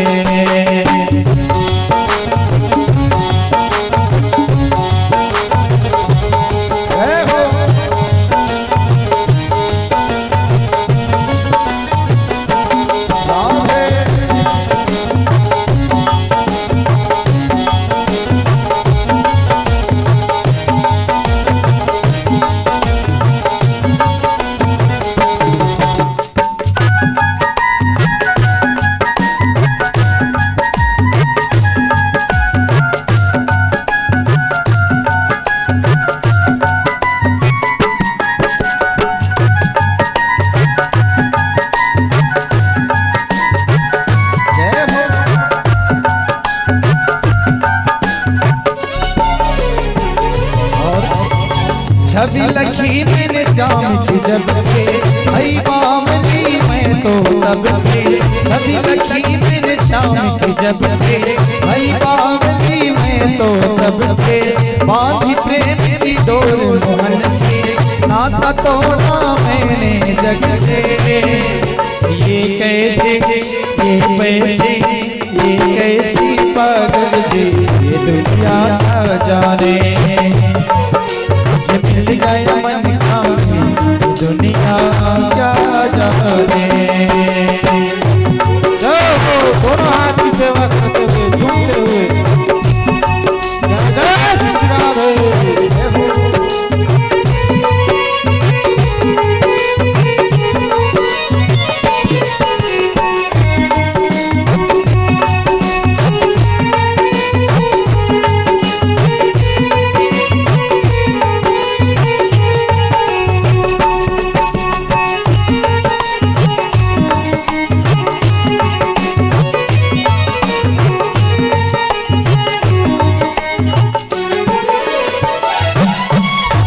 छवि लगी मैंने जाम की जब से, आई बामली मैं तो तब से। छवि लगी मैंने शाम की जब से, आई बामली मैं मैं तो तब से बांधी प्रेम की डोर मोहन से, नाता तोड़ा मैंने जग से। ये कैसे ये पैसे ये कैसी पागल थी ये दुनिया का जाने, मुझे मिल गया मन का ये दुनिया क्या जाने। दोनों हाथ की सेवा करते हुए झूमते हुए जय जय श्री राधे।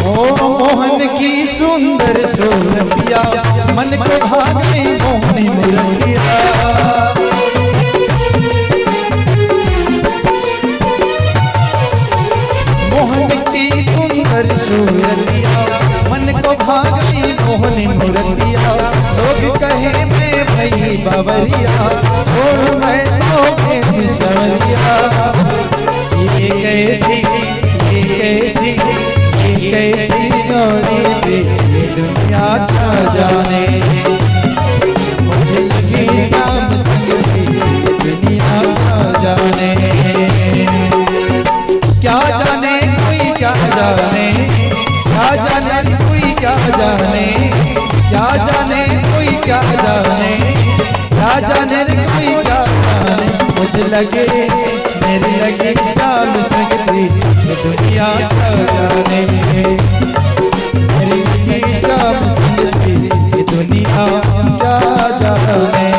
मोहन की सुंदर सूरतिया मन को भागे मोहनी मुरतिया। मोहन की सुंदर सूरतिया मन को भागे मोहनी मुरतिया। लोग कहे मैं भई बावरिया और मैं तो सवरिया। ये कैसी कैसी नौड़ी पे दुनिया का जाने, मुझे लगी शाम संग से दुनिया का जाने। क्या जाने कोई क्या जाने, क्या जाने कोई क्या जाने, क्या जाने कोई क्या जाने, क्या जाने कोई क्या जाने। मुझे लगे मेरी लगी शाम संग से दुनिया का जाने, मेरी लगी शाम संग से दुनिया क्या जाने।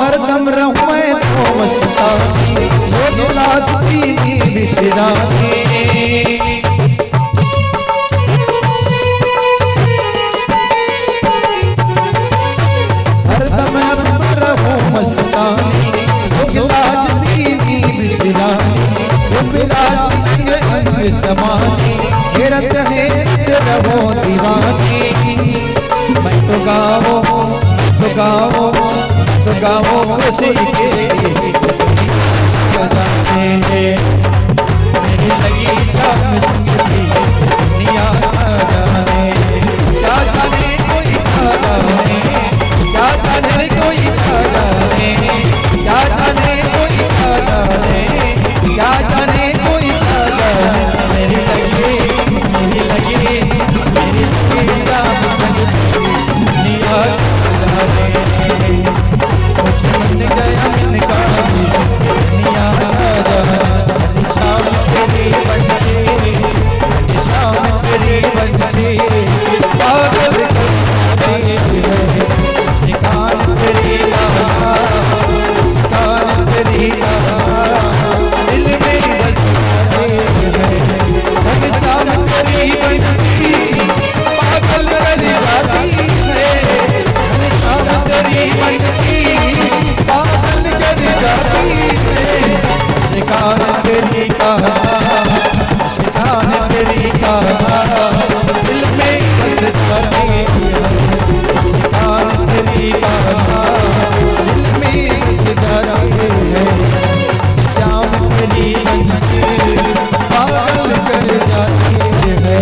हरदम रहूं मस्तानी, लाज दीनी बिसरानी, बिलास अंग समानी, हेरत है रहो दीवानी। मैं तो गाओ तो गाओ तो गाओ खुशी के खजाने, मेरी लगी शाम संगती दुनिया का जाने। क्या जाने कोई क्या जाने, क्या जाने कोई क्या जाने, क्या जाने कोई क्या जाने, क्या जाने कोई क्या जाने। मेरी लगी शाम संगती दुनिया का जाने, मुझे मिल गया मन का दुनिया का जाने। शाम तेरी बंसी, शाम तेरी बंसी पागल कर देती है। शिकार तेरी शिकार तेरी दिल में बस है। शाम तेरी बंसी पागल कर जाती है। शाम तेरी बंसी पागल कर जाती है। शिकार तेरी शिकार तेरी दिल में बस जाती है। शिकार तेरी दिल में बस जाती है। शाम तेरी बंसी पागल कर जाती है।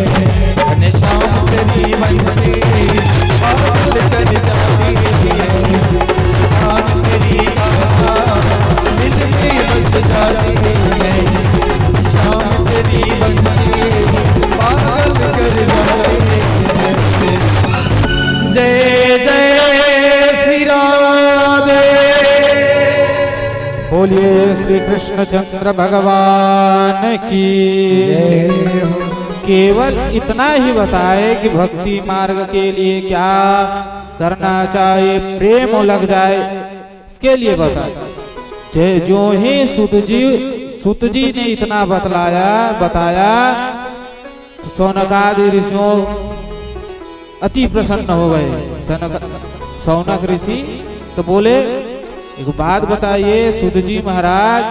बोलिए श्री कृष्णचंद्र भगवान की। जय हो। केवल इतना ही बताए कि भक्ति मार्ग के लिए क्या करना चाहिए, प्रेम लग जाए इसके लिए बताया। जो ही सुत जी ने इतना बताया सौनकादि ऋषियों अति प्रसन्न हो गए। सौनक ऋषि तो बोले एक बात बताइए सुत जी महाराज,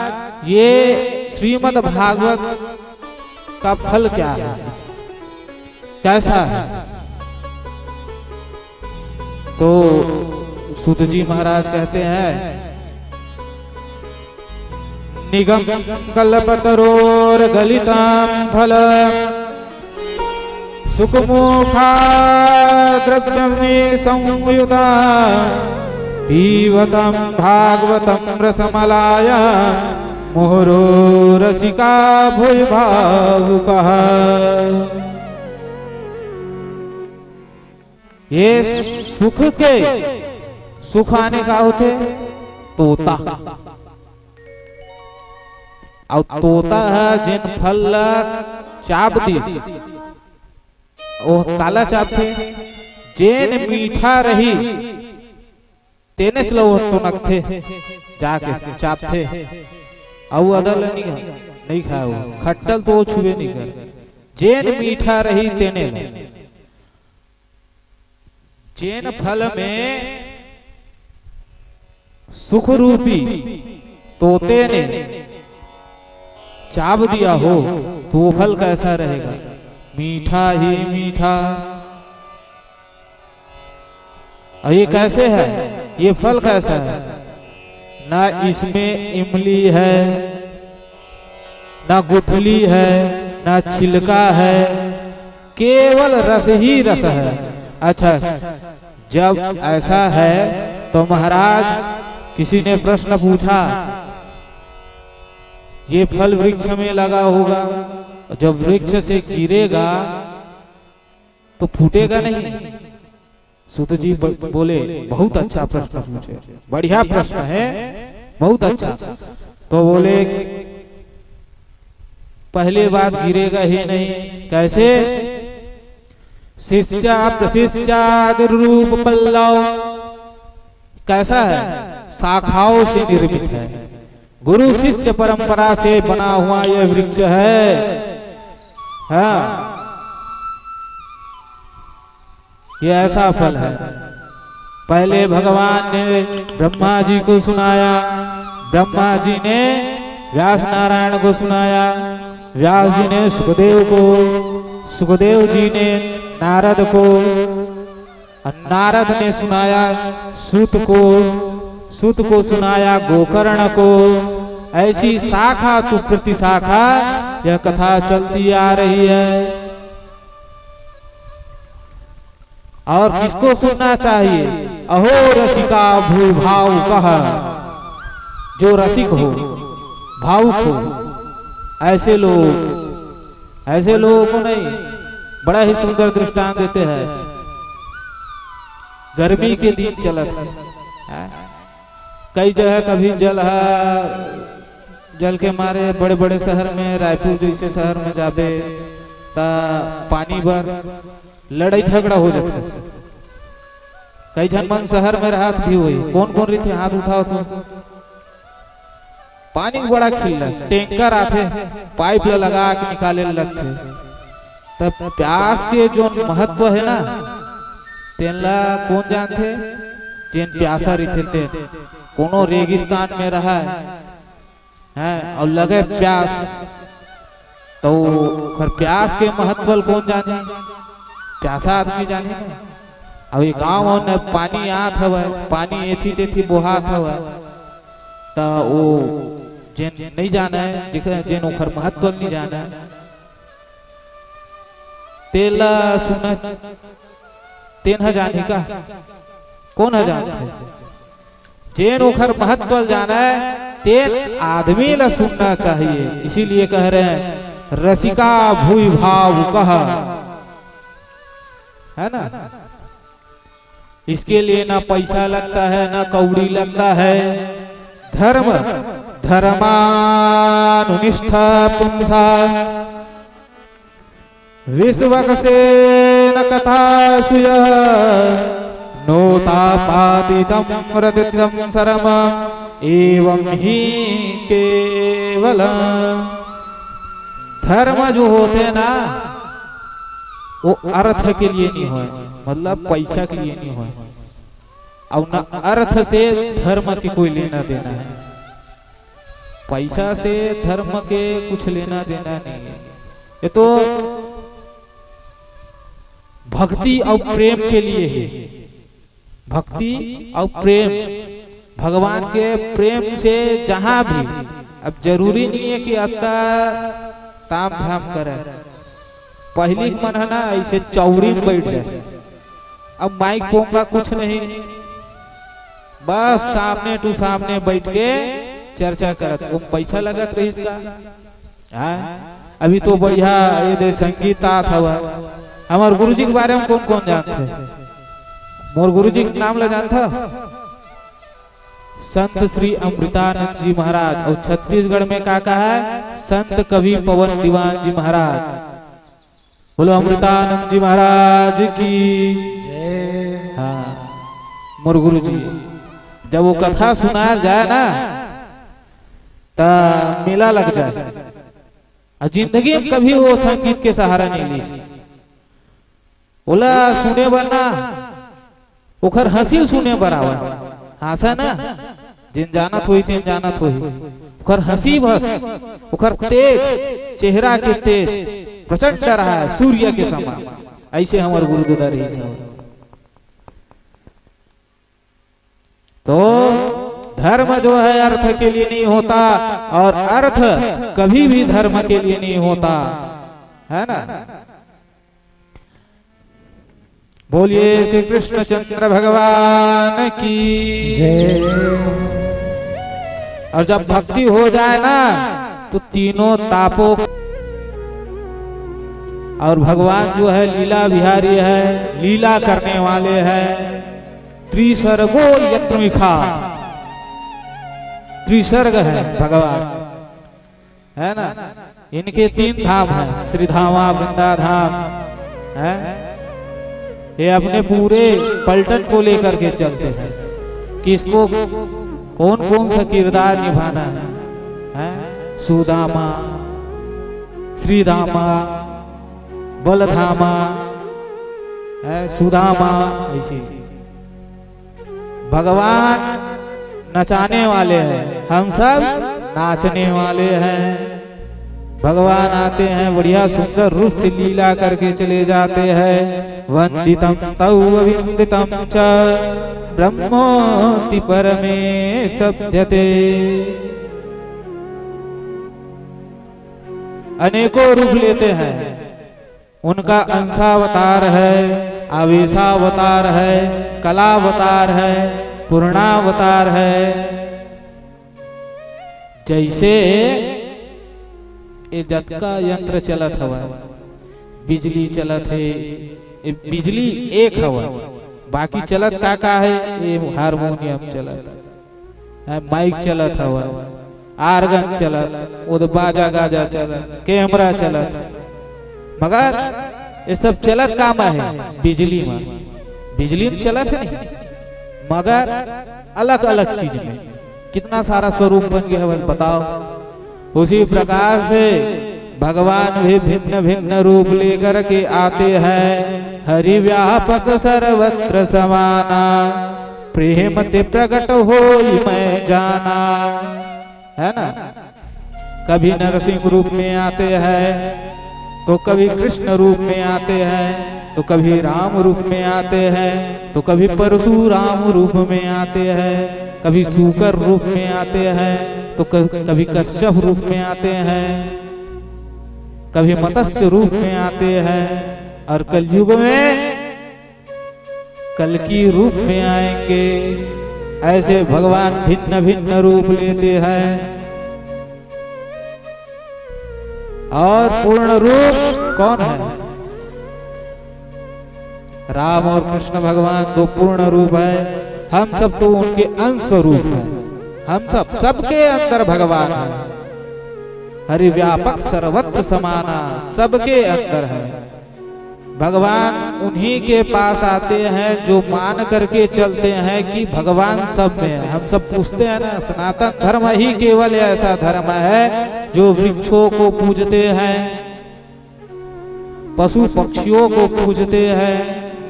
ये श्रीमद् भागवत का फल क्या है, कैसा है? तो सुत जी महाराज कहते हैं निगम कल्पतरोर गलितम फल सुखमुखा द्रव्यमे संयुता पीवतम भागवतम रसमलाया मोहरो रसिका भूय भावुकः। ये सुख आने का होते तोता, और तोता है जिन फल चाप दी वो काला चाप थे, जेन मीठा रही तेने चलो टोनक थे जाके चाप थे, और अदल नहीं खाया वो खट्टल तो वो छुए नहीं कर। जेन मीठा रही तेने जेन फल में सुख रूपी तोते ने चाप दिया हो तो वो फल कैसा रहेगा? मीठा ही मीठा। और ये कैसे है, ये फल कैसा है? ना इसमें इमली है, ना गुठली है, ना छिलका है, केवल रस ही रस है। अच्छा, जब ऐसा है तो महाराज किसी ने प्रश्न पूछा, ये फल वृक्ष में लगा होगा, जब वृक्ष से गिरेगा तो फूटेगा नहीं? सुत जी बोले बहुत अच्छा प्रश्न पूछे, बढ़िया प्रश्न है, बहुत अच्छा। तो बोले पहले बात गिरेगा ही नहीं, कैसे? शिष्या प्रशिष्यादि रूप पल्लव कैसा है? शाखाओं से निर्मित है, गुरु शिष्य परंपरा से बना हुआ यह वृक्ष है। हाँ, ये ऐसा फल है। पहले भगवान ने ब्रह्मा जी को सुनाया, ब्रह्मा जी ने व्यास नारायण को सुनाया, व्यास जी ने सुखदेव को, सुखदेव जी ने नारद को, नारद ने सुनाया सूत को, सूत को सुनाया गोकर्ण को। ऐसी शाखा तु प्रति शाखा यह कथा चलती आ रही है। और किसको सुनना चाहिए? अहो रसिका भू भावुकः, जो रसिक हो, भावुक हो, ऐसे लोगों को नहीं। बड़ा ही सुंदर दृष्टांत देते हैं। गर्मी के दिन चलत है, कई जगह कभी जल के मारे बड़े बड़े शहर में, रायपुर जैसे शहर में जाबे ता पानी पर लड़ाई झगड़ा हो जाता है। कई जन मन शहर में राहत भी हुई, कौन कौन रही थे हाथ उठाओ तो पानी बड़ा खिल, टैंकर आते पाइप लगा के निकाले लगते। तब प्यास के जो महत्व है ना, तेला कौन जानते? जिन प्यासा रही थे, कोनो रेगिस्तान में रहा है और लगे प्यास, तो खर प्यास के महत्व कौन जाने? प्यासा आदमी जाने ना। अब ये गाँव में पानी आत हवा, पानी एथी तेथी बोहात हवा, तो वो जिन नहीं जाना है, जिन ओखर महत्व नहीं जाना है, तेला सुना तेन है जानी का, कौन है जानते? जेन ओखर महत्व जाना है तेन आदमी ला सुनना चाहिए। इसीलिए कह रहे हैं रसिका भूय भावुकः, है ना। इसके लिए ना पैसा लगता है, ना कौड़ी लगता है। धर्मानुनिष्ठा पुंसा विश्वकसेन कथासुय नोतापातितं रतितं सरम एवं ही केवल। धर्म जो होते ना वो अर्थ के लिए नहीं हो, मतलब पैसा के लिए नहीं हो, और न अर्थ से धर्म के कोई लेना देना है। पैसा से धर्म के कुछ लेना देना नहीं है। ये तो भक्ति और प्रेम के लिए है। भक्ति और प्रेम, भगवान के प्रेम से जहां भी, अब जरूरी नहीं है कि आपका ताम धाम करे। पहली मन है ना ऐसे चौरी में बैठ जाए, अब माइक पोंगा कुछ नहीं, बस सामने टू सामने बैठ के चर्चा करत, वो पैसा लगत रही इसका। अभी तो बढ़िया ये दे संगीत हुआ। हमारे गुरुजी के बारे में कौन कौन जानते हैं? मोर गुरुजी के नाम ला जानता? संत श्री अमृतानंद जी महाराज। और छत्तीसगढ़ में क्या कहा है? संत कवि पवन दीवान जी महाराज। बोलो अमृतानंद जी महाराज की। हाँ, मोर गुरुजी जब वो कथा सुनाया जाए ना तो मेला लग जाए। और जिंदगी में कभी वो संगीत के सहारा नहीं ली। बोला सुने बना ओखर हंसी सुने बराबर हासा ना, जिन जानत हुई तीन जानत हुई ओखर हंसी बस, ओखर तेज चेहरा के तेज प्रचंड रहा है सूर्य के समान। ऐसे हमारे गुरुदेव रही। तो धर्म जो है अर्थ के लिए नहीं होता, और अर्थ कभी भी धर्म के लिए नहीं होता, है ना। बोलिए श्री कृष्ण चंद्र भगवान की जय। और जब भक्ति हो जाए ना तो तीनों तापों, और भगवान जो है लीला बिहारी है, लीला करने वाले हैं। त्रिसर्गो यत्मिखा, त्रिसर्ग है भगवान, है ना। इनके 3 धाम है, श्री धामा वृंदा धाम है। ये अपने पूरे पलटन को लेकर के चलते हैं कि इसको कौन कौन सा किरदार निभाना है? सुदामा, श्रीधामा, बलधामा, सुदामा। ऐसे भगवान नचाने वाले हैं, हम सब नाचने वाले हैं। भगवान आते हैं, बढ़िया सुंदर रूप से लीला करके चले जाते हैं। वंदितम तौ विंदितम च ब्रह्मोति परमे सभ्यते। अनेकों रूप लेते हैं, उनका अंशावतार है, आवेशावतार है, कलावतार है, पूर्णावतार है। जैसे ये जटका यंत्र चलत हवा, बिजली चलत है, बिजली एक हवा, बाकी चलत का है? ये हारमोनियम चलत है, माइक चलत हवा, आर्गन चलत, उद बाजा गाजा चलत, कैमरा चलत। मगर ये सब चलत काम है बिजली में, बिजली में चलत है नहीं, मगर अलग अलग चीज में कितना सारा स्वरूप बन गया है बताओ। उसी प्रकार से भगवान भी भिन्न भिन्न रूप लेकर के आते हैं। हरि व्यापक सर्वत्र समाना, प्रेम ते प्रकट होई मैं जाना, है ना। कभी नरसिंह रूप में आते हैं, तो कभी कृष्ण रूप में आते हैं, तो कभी राम रूप में आते हैं, तो कभी परशुराम रूप में आते हैं, कभी शूकर रूप में आते हैं, तो कभी कश्यप रूप में आते हैं, कभी मत्स्य रूप में आते हैं, और कलयुग में कल्कि रूप में आएंगे। ऐसे भगवान भिन्न भिन्न रूप लेते हैं। और पूर्ण रूप कौन है? राम और कृष्ण भगवान 2 पूर्ण रूप है। हम सब तो उनके अंश रूप हैं, हम सब सबके अंदर भगवान है। हरि व्यापक सर्वत्र समाना, सबके अंदर है भगवान। उन्हीं के पास आते हैं जो मान करके चलते हैं कि भगवान सब में है। हम सब पूछते हैं ना, सनातन धर्म ही केवल ऐसा धर्म है जो वृक्षों को पूजते हैं, पशु पक्षियों को पूजते हैं,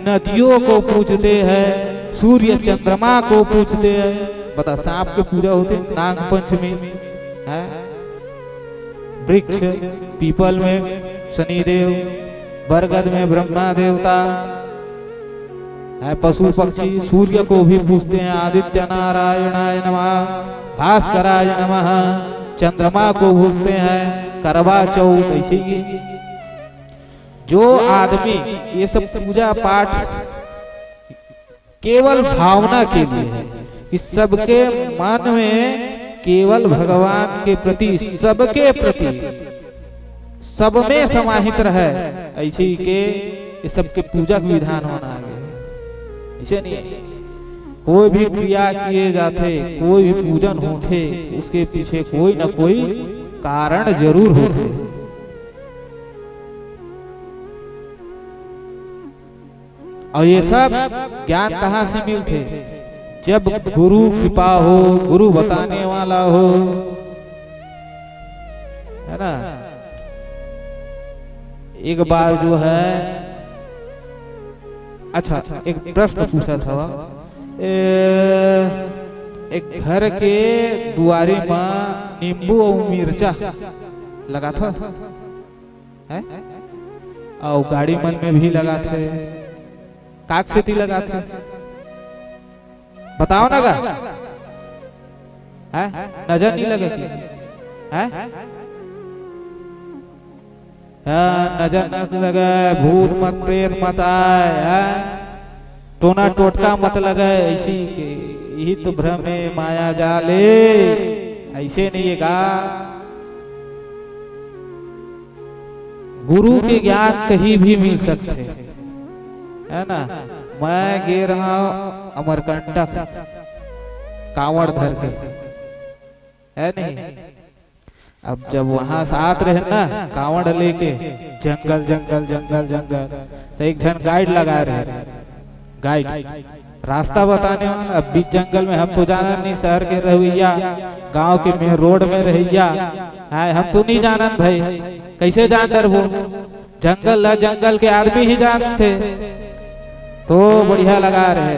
नदियों को पूजते हैं, सूर्य चंद्रमा को पूजते हैं। बता, सांप की पूजा होती है नाग पंचमी है, वृक्ष पीपल में शनिदेव, बरगद में ब्रह्मा देवता है, पशु पक्षी, सूर्य को भी पूजते हैं, आदित्य नारायणाय नमः, भास्कराय नमः, चंद्रमा को पूजते हैं, करवा चौथ। ऐसे ही जो आदमी ये सब पूजा पाठ केवल भावना के लिए है कि सबके मन में केवल भगवान के प्रति, सबके प्रति, सब में समाहित रहे, ऐसे ही के ये सबके पूजा का विधान होना आगे। ऐसे नहीं कोई भी क्रिया किए जाते, कोई भी पूजन होते, उसके पीछे कोई न कोई कारण जरूर होते। और ये सब ज्ञान कहाँ से मिलते? जब गुरु कृपा हो, गुरु बताने वाला हो, है ना। एक बार जो है, अच्छा एक प्रश्न पूछा था, एक घर के दुआरे में नींबू और मिर्चा लगा था है? और गाड़ी मन में भी लगा थे, काक से लगा थे, बताओ ना गा है? नजर नहीं लगेगी है? नजर न लगे, भूत मत प्रेत मत आए, टोना टोटका मत लगे, ऐसी यही तो भ्रम है माया जाले, ऐसे नहीं है गा। गुरु के ज्ञान कहीं भी मिल सकते है ना। मैं गे रहा अमरकंटक कांवड़ धर के, है नहीं। अब जब वहां साथ रहे ना कांवड़ लेके, जंगल जंगल जंगल जंगल, तो एक जन गाइड लगा रहे, गाइड रास्ता बताने वाला। अब बीच जंगल में हम तो जाना नहीं, शहर के रहिया, गांव के मेन रोड में रहिया, हम तो नहीं जानत भाई, कैसे जान डर वो जंगल जंगल के आदमी ही जानते। तो बढ़िया लगा रहे।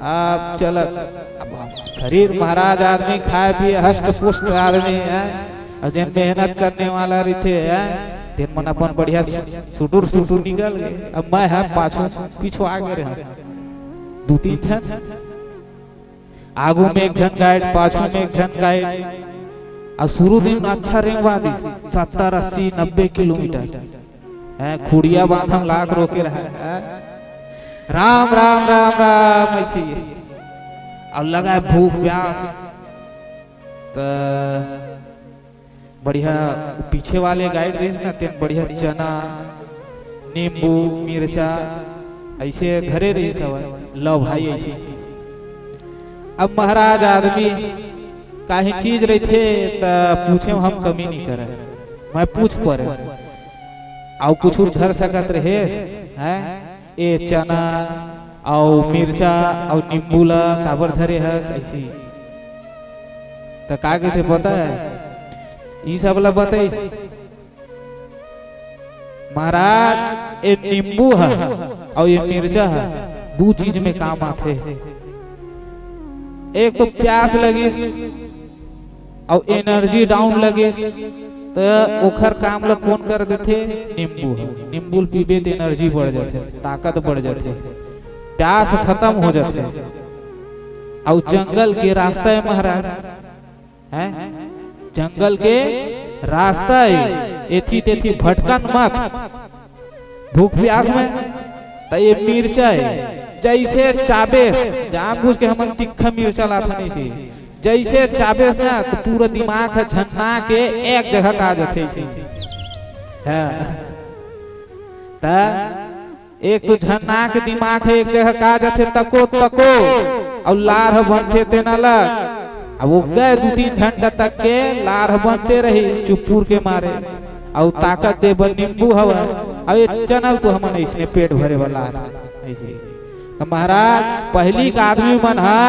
अब चल, शरीर महाराज आदमी, खाए पिए हष्ट पुष्ट आदमी है, और जिन मेहनत करने वाला रहते है, दिन मन अपन बढ़िया सुटुर सुटुर निकल गए। अब मैं है पाछो पीछो आगे रहे, दो तीन जन, आगू में एक जन गाइड, पाछो में एक जन गाइड। और शुरू दिन अच्छा रेंगवा दी 70 80 90 किलोमीटर है, खुड़िया बांधम लाख रोके रहा है, राम राम राम राम ऐसे। और लगा भूख प्यास, तो बढ़िया पीछे वाले गाइड रेस ना, तेन बढ़िया चना नींबू मिर्चा ऐसे घरे रही सब, लो भाई ऐसे। अब महाराज आदमी काहे चीज रही थे, तो पूछे हम कमी नहीं करे, मैं पूछ पर और कुछ धर सकत रहे हैं, ए चना और मिर्चा और नींबू ला काबर धरे है ऐसी। तो का कहते पता है, ये सब ला बताई महाराज, ये नींबू है और ये मिर्चा है, दो चीज में काम आते। एक तो प्यास लगे और एनर्जी डाउन लगे, तो ओखर काम ला कौन कर देते? नींबू। नींबू पीबे तो एनर्जी बढ़ जाते, ताकत बढ़ जाते, प्यास खत्म हो जाते। और जंगल के रास्ता है महाराज, है जंगल के रास्ता है, एथी तेथी भटकन मत, भूख प्यास में। तो ये मिर्चा है, जैसे चाबे जानबूझ के हम तीखा मिर्चा लाथा नहीं सी, जैसे चाबे ना तो पूरा दिमाग है झन्ना के एक जगह का जाते है। एक तो झन्ना के दिमाग है एक जगह का जाते, तको तको और लार बनते तेना लग अब वो गए 2-3 घंटा तक के लार बनते रही चुपूर के मारे और ताकत दे बर नींबू हवा अब ये चनल तो हमने इसने पेट भरे वाला था ऐसे। तो महाराज पहली का आदमी मन है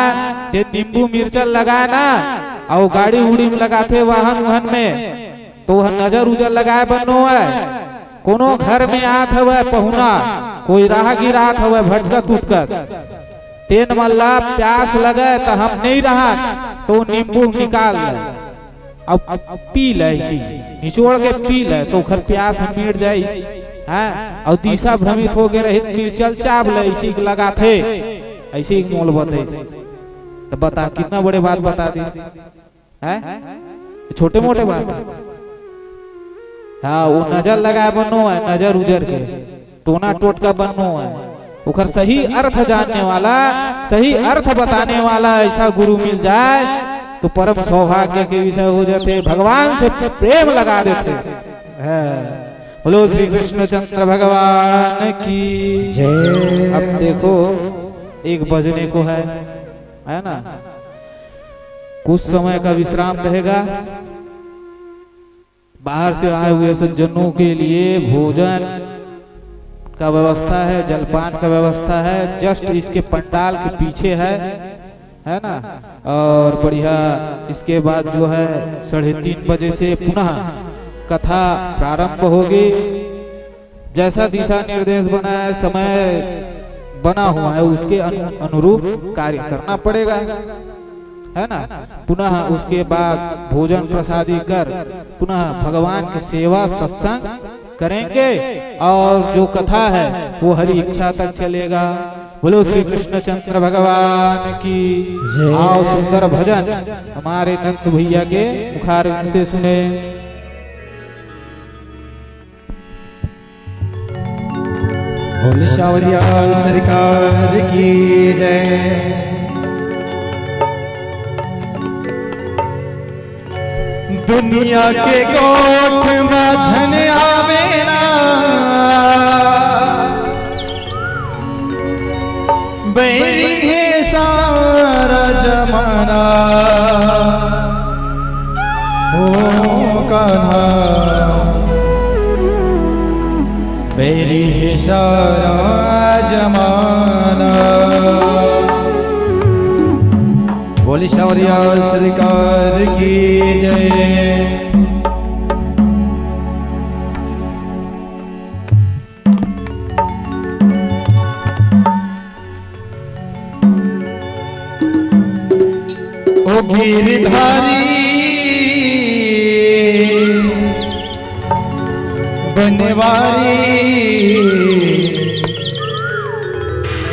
जे नींबू मिर्चल लगाए ना और गाड़ी उड़ी में लगाते वाहन वाहन में तो वह नजर उजर लगाए बनो है कोनो घर में आत हवे पहुना कोई राहगीर आत हवे भटकत उठकत तेन मल्ला प्यास लगे तो हम नहीं रहा तो नींबू निकाल ले अब पी ले इसी निचोड़ के पी ले तो घर प्यास हम मिट जाए हैं और दिशा भ्रमित हो गए रहे मिर्चल चाप ले इसी लगा थे ऐसे ही मोल बते तो बता कितना बड़े बात बता दी है छोटे मोटे बात है। हाँ वो नजर लगाए बनो है नजर उजर के टोना टोटका बनो है उखर सही अर्थ जानने वाला सही अर्थ बताने वाला ऐसा गुरु मिल जाए तो परम सौभाग्य के विषय हो जाते भगवान से प्रेम लगा देते। बोलो श्री कृष्ण चंद्र भगवान की जय। अब देखो एक बजने को है ना कुछ समय का विश्राम रहेगा बाहर से आए हुए सज्जनों के लिए भोजन का व्यवस्था है जलपान का व्यवस्था है जस्ट इसके पंडाल के पीछे है ना और बढ़िया इसके बाद जो है 3:30 बजे से पुनः कथा प्रारंभ होगी जैसा दिशा निर्देश बना है समय बना हुआ है उसके अनुरूप कार्य करना पड़ेगा है ना। पुनः उसके बाद भोजन प्रसादी कर पुनः भगवान की सेवा सत्संग करेंगे और जो कथा है वो हरि इच्छा तक चलेगा। बोलो श्री कृष्ण चंद्र भगवान की आओ सुंदर भजन हमारे नंद भैया के मुखार से सुने। बोल शावरिया सरकार की जय। दुनिया के गोठ माझन आवेला बैरी है सारा जमाना हो कान्हा बैरी है सारा जमाना। बोली शौर्या सरकार की जय। ओ गिरधारी बनवारी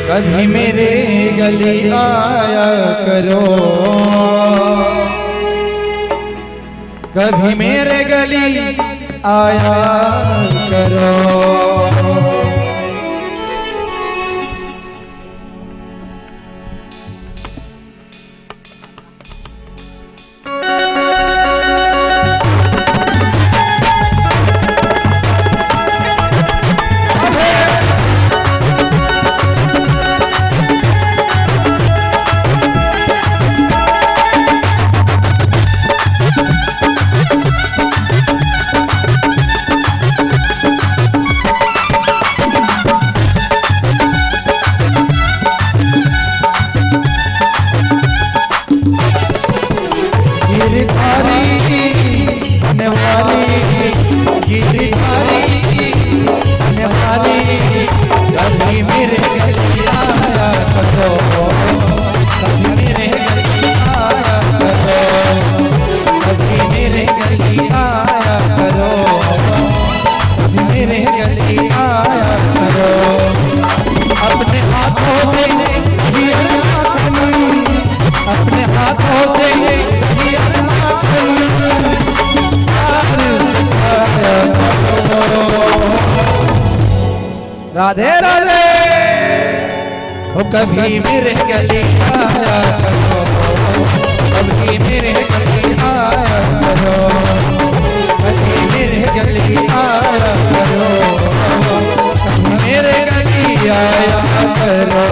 कभी मेरे गली आया करो कभी मेरे गली आया करो। राधे राधे हो कभी मेरे गली आया करो कभी मेरे गली आया करो कभी मेरे गली आया करो कभी मेरे गली आया करो।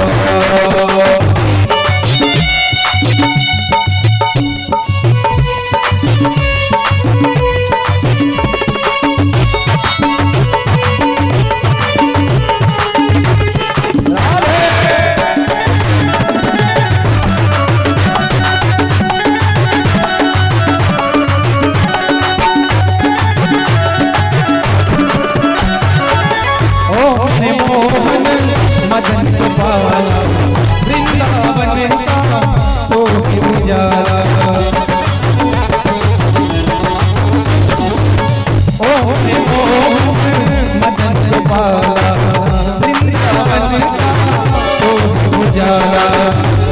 लाला,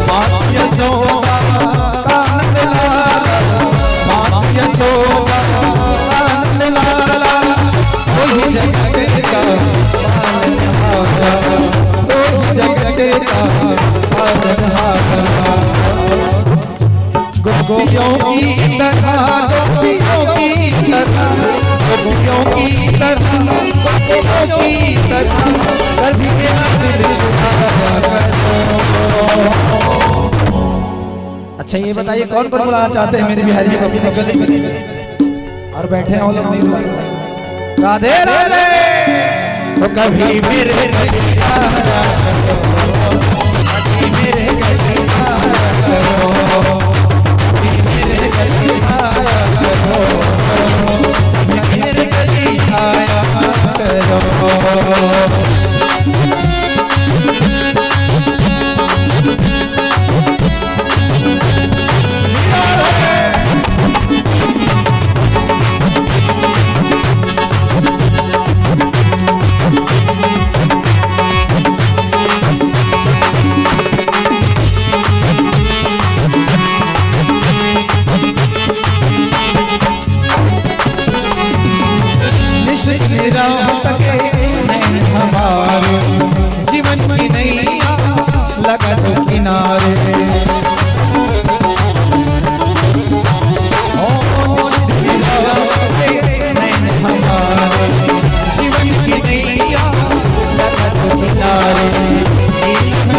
माँ यशोदा कानन लाला, माँ यशोदा कानन लाला, वही जगत का पालनहारा, वही जगत का पालनहारा। गोपियों की तरह, गोपियों की तरह, गोपियों की तरह, गोपियों की तरह, कभी मेरा दिल छुड़ाया करो। अच्छा ये बताइए कौन कौन बुलाना चाहते हैं मेरे बिहारी जी को अपने गले में? और बैठे हैं वो लोग नहीं बुलाना। राधे राधे। तो कभी मेरे गले आया करो, कभी मेरे गले आया करो, मेरे गले आया करो, मेरे गले आया करो। हमारे जीवन की नैया लगा दो किनारे, हमारे जीवन की नैया लगा दो किनारे।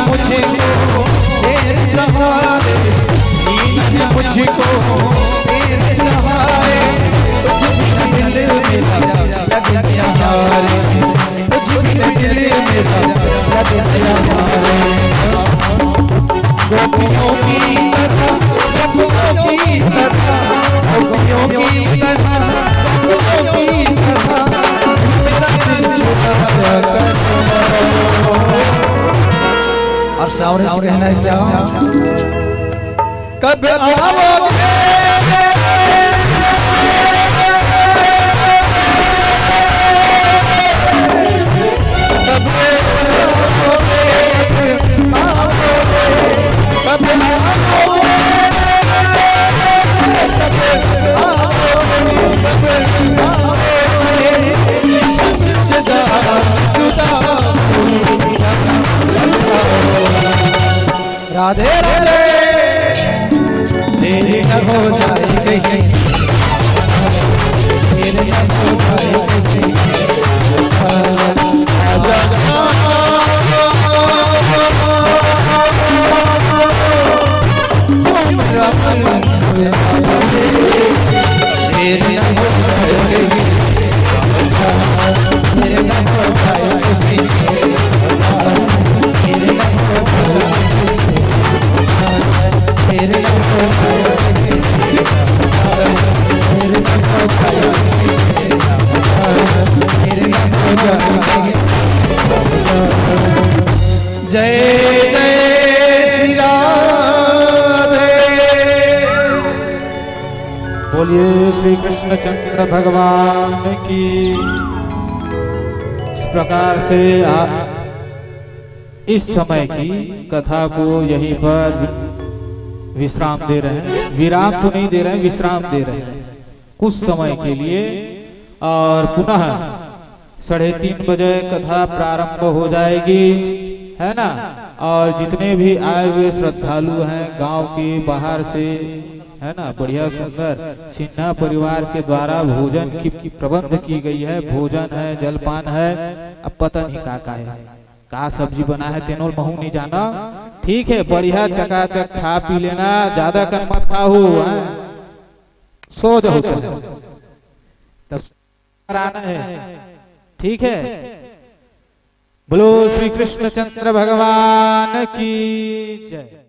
मुझको तेरे सहारे, मुझको तेरे सहारे, तुझ बिना दिल मेरा लग गया हारे, तुझ बिना दिल मेरा लग गया हारे। गोपियों की तरह, गोपियों की तरह, गोपियों की तरह, गोपियों की तरह, मेरा दिल छुड़ाया करो। और सावरे से कहना है क्या? कब आओगे राधे राधे। तेरे न हो जाए कहीं, तेरे न हो जाए कहीं, आजा मेरा मन तेरे न हो जाए कहीं, तेरे न हो जाए कहीं, तेरे न हो जाए तेरे जय जय श्री राधे। बोलिए श्री कृष्ण चंद्र भगवान की। इस प्रकार से इस समय की कथा को यहीं पर विश्राम दे रहे हैं। विराम तो नहीं दे रहे हैं, विश्राम दे रहे हैं कुछ समय के लिए। और पुनः 3:30 बजे कथा प्रारंभ हो जाएगी, है ना। और जितने भी आए हुए श्रद्धालु हैं गांव के बाहर से, है ना, बढ़िया सुंदर सिन्हा परिवार के द्वारा भोजन की प्रबंध की गई है। भोजन है, जलपान है। अब पता नहीं का है, का सब्जी बना है, तेनोल महू नहीं जाना। ठीक है, बढ़िया चकाचक खा पी लेना, ज्यादा कर मत खाओ, सो जाओ तब आना है। ठीक है, बोलो श्री कृष्ण चंद्र भगवान की जय।